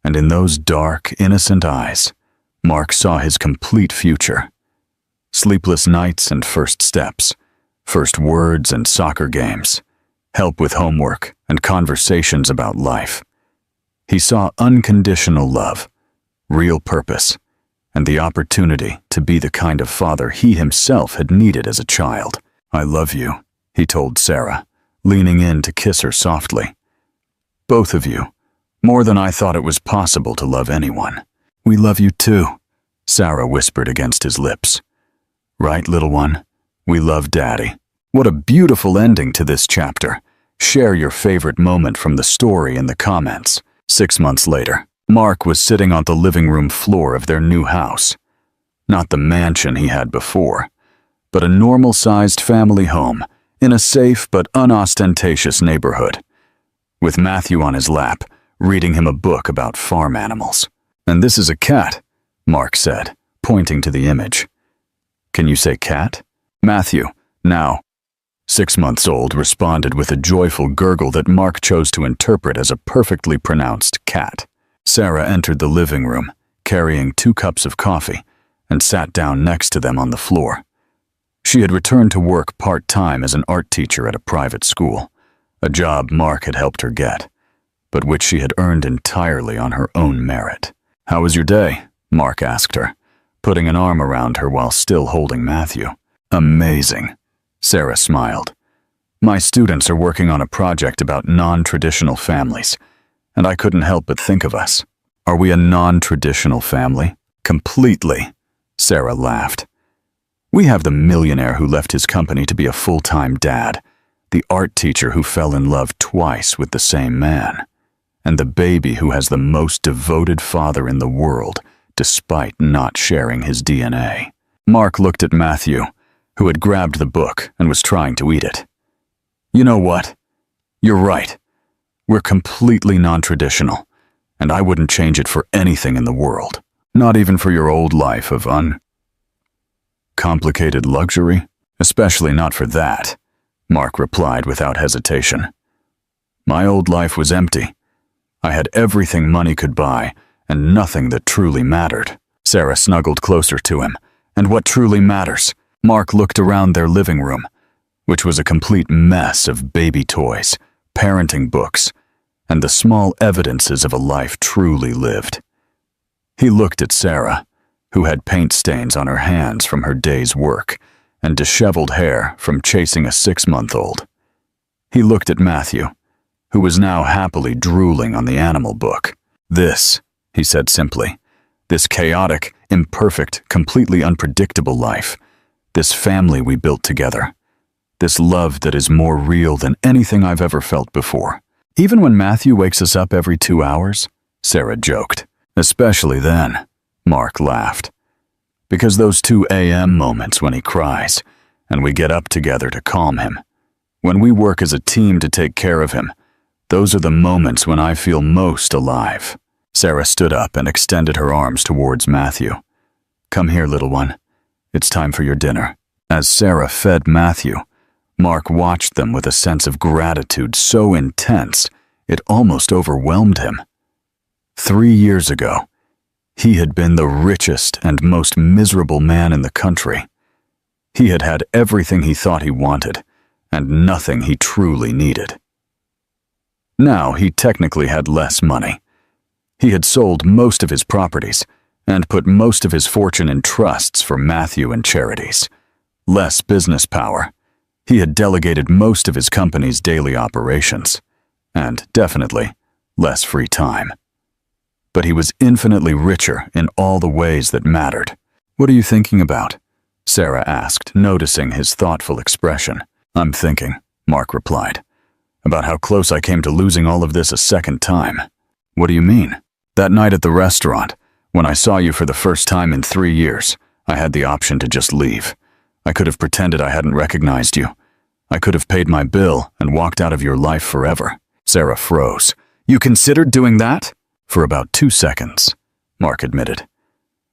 And in those dark, innocent eyes, Mark saw his complete future. Sleepless nights and first steps, first words and soccer games, help with homework and conversations about life. He saw unconditional love, real purpose, and the opportunity to be the kind of father he himself had needed as a child. I love you, he told Sarah, leaning in to kiss her softly. Both of you, more than I thought it was possible to love anyone. We love you too, Sarah whispered against his lips. Right, little one? We love Daddy. What a beautiful ending to this chapter. Share your favorite moment from the story in the comments. 6 months later, Mark was sitting on the living room floor of their new house. Not the mansion he had before, but a normal-sized family home in a safe but unostentatious neighborhood, with Matthew on his lap, reading him a book about farm animals. And this is a cat, Mark said, pointing to the image. Can you say cat? Matthew, now 6 months old, responded with a joyful gurgle that Mark chose to interpret as a perfectly pronounced cat. Sarah entered the living room, carrying 2 cups of coffee, and sat down next to them on the floor. She had returned to work part-time as an art teacher at a private school, a job Mark had helped her get, but which she had earned entirely on her own merit. How was your day? Mark asked her, putting an arm around her while still holding Matthew. Amazing, Sarah smiled. My students are working on a project about non-traditional families, and I couldn't help but think of us. Are we a non-traditional family? Completely, Sarah laughed. We have the millionaire who left his company to be a full-time dad, the art teacher who fell in love twice with the same man, and the baby who has the most devoted father in the world, despite not sharing his DNA. Mark looked at Matthew, who had grabbed the book and was trying to eat it. You know what? You're right. We're completely non-traditional, and I wouldn't change it for anything in the world. Not even for your old life of uncomplicated luxury? Especially not for that, Mark replied without hesitation. My old life was empty. I had everything money could buy, and nothing that truly mattered. Sarah snuggled closer to him. And what truly matters? Mark looked around their living room, which was a complete mess of baby toys, parenting books, and the small evidences of a life truly lived. He looked at Sarah, who had paint stains on her hands from her day's work and disheveled hair from chasing a 6-month-old. He looked at Matthew, who was now happily drooling on the animal book. This, he said simply, this chaotic, imperfect, completely unpredictable life, this family we built together, this love that is more real than anything I've ever felt before. Even when Matthew wakes us up every 2 hours, Sarah joked. Especially then, Mark laughed. Because those 2 a.m. moments when he cries, and we get up together to calm him, when we work as a team to take care of him, those are the moments when I feel most alive. Sarah stood up and extended her arms towards Matthew. Come here, little one. It's time for your dinner. As Sarah fed Matthew, Mark watched them with a sense of gratitude so intense it almost overwhelmed him. 3 years ago, he had been the richest and most miserable man in the country. He had had everything he thought he wanted, and nothing he truly needed. Now he technically had less money. He had sold most of his properties and put most of his fortune in trusts for Matthew and charities. Less business power. He had delegated most of his company's daily operations, and definitely less free time. But he was infinitely richer in all the ways that mattered. What are you thinking about? Sarah asked, noticing his thoughtful expression. I'm thinking, Mark replied, about how close I came to losing all of this a second time. What do you mean? That night at the restaurant, When I saw you for the first time in 3 years, I had the option to just leave. I could have pretended I hadn't recognized you. I could have paid my bill and walked out of your life forever. Sarah froze. You considered doing that? For about 2 seconds, Mark admitted.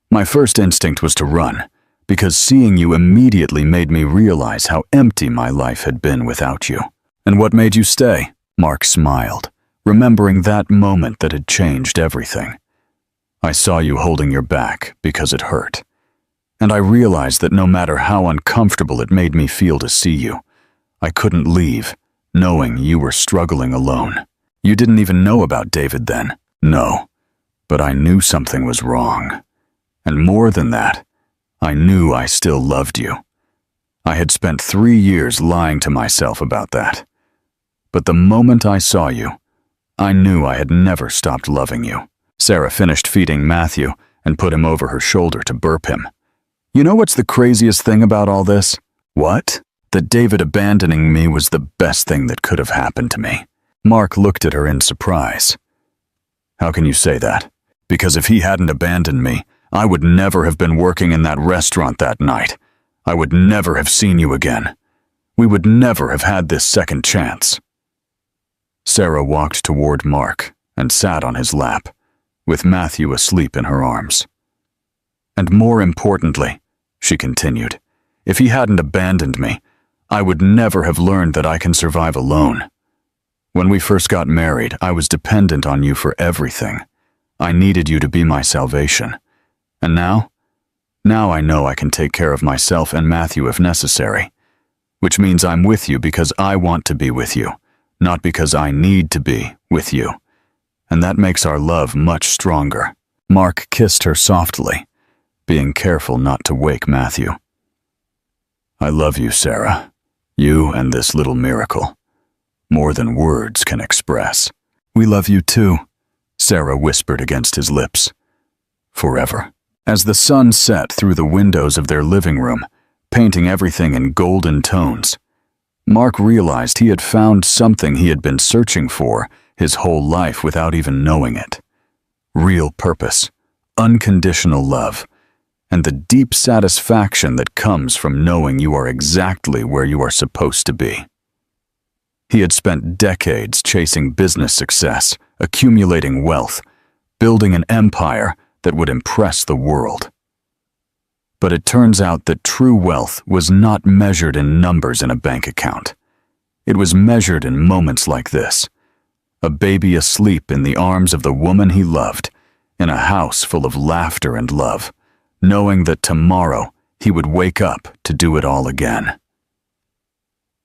My first instinct was to run, because seeing you immediately made me realize how empty my life had been without you. And what made you stay? Mark smiled, remembering that moment that had changed everything. I saw you holding your back because it hurt. And I realized that no matter how uncomfortable it made me feel to see you, I couldn't leave, knowing you were struggling alone. You didn't even know about David then. No, but I knew something was wrong. And more than that, I knew I still loved you. I had spent 3 years lying to myself about that. But the moment I saw you, I knew I had never stopped loving you. Sarah finished feeding Matthew and put him over her shoulder to burp him. You know what's the craziest thing about all this? What? That David abandoning me was the best thing that could have happened to me. Mark looked at her in surprise. How can you say that? Because if he hadn't abandoned me, I would never have been working in that restaurant that night. I would never have seen you again. We would never have had this second chance. Sarah walked toward Mark and sat on his lap, with Matthew asleep in her arms. And more importantly, she continued, if he hadn't abandoned me, I would never have learned that I can survive alone. When we first got married, I was dependent on you for everything. I needed you to be my salvation. And now? Now I know I can take care of myself and Matthew if necessary. Which means I'm with you because I want to be with you, not because I need to be with you. And that makes our love much stronger. Mark kissed her softly, being careful not to wake Matthew. I love you, Sarah. You and this little miracle. More than words can express. We love you too, Sarah whispered against his lips. Forever. As the sun set through the windows of their living room, painting everything in golden tones, Mark realized he had found something he had been searching for his whole life without even knowing it. Real purpose, unconditional love, and the deep satisfaction that comes from knowing you are exactly where you are supposed to be. He had spent decades chasing business success, accumulating wealth, building an empire that would impress the world. But it turns out that true wealth was not measured in numbers in a bank account. It was measured in moments like this. A baby asleep in the arms of the woman he loved, in a house full of laughter and love, knowing that tomorrow he would wake up to do it all again.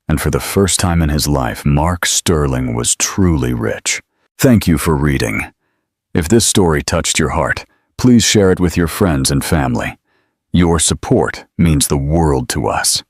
And for the first time in his life, Mark Sterling was truly rich. Thank you for reading. If this story touched your heart, please share it with your friends and family. Your support means the world to us.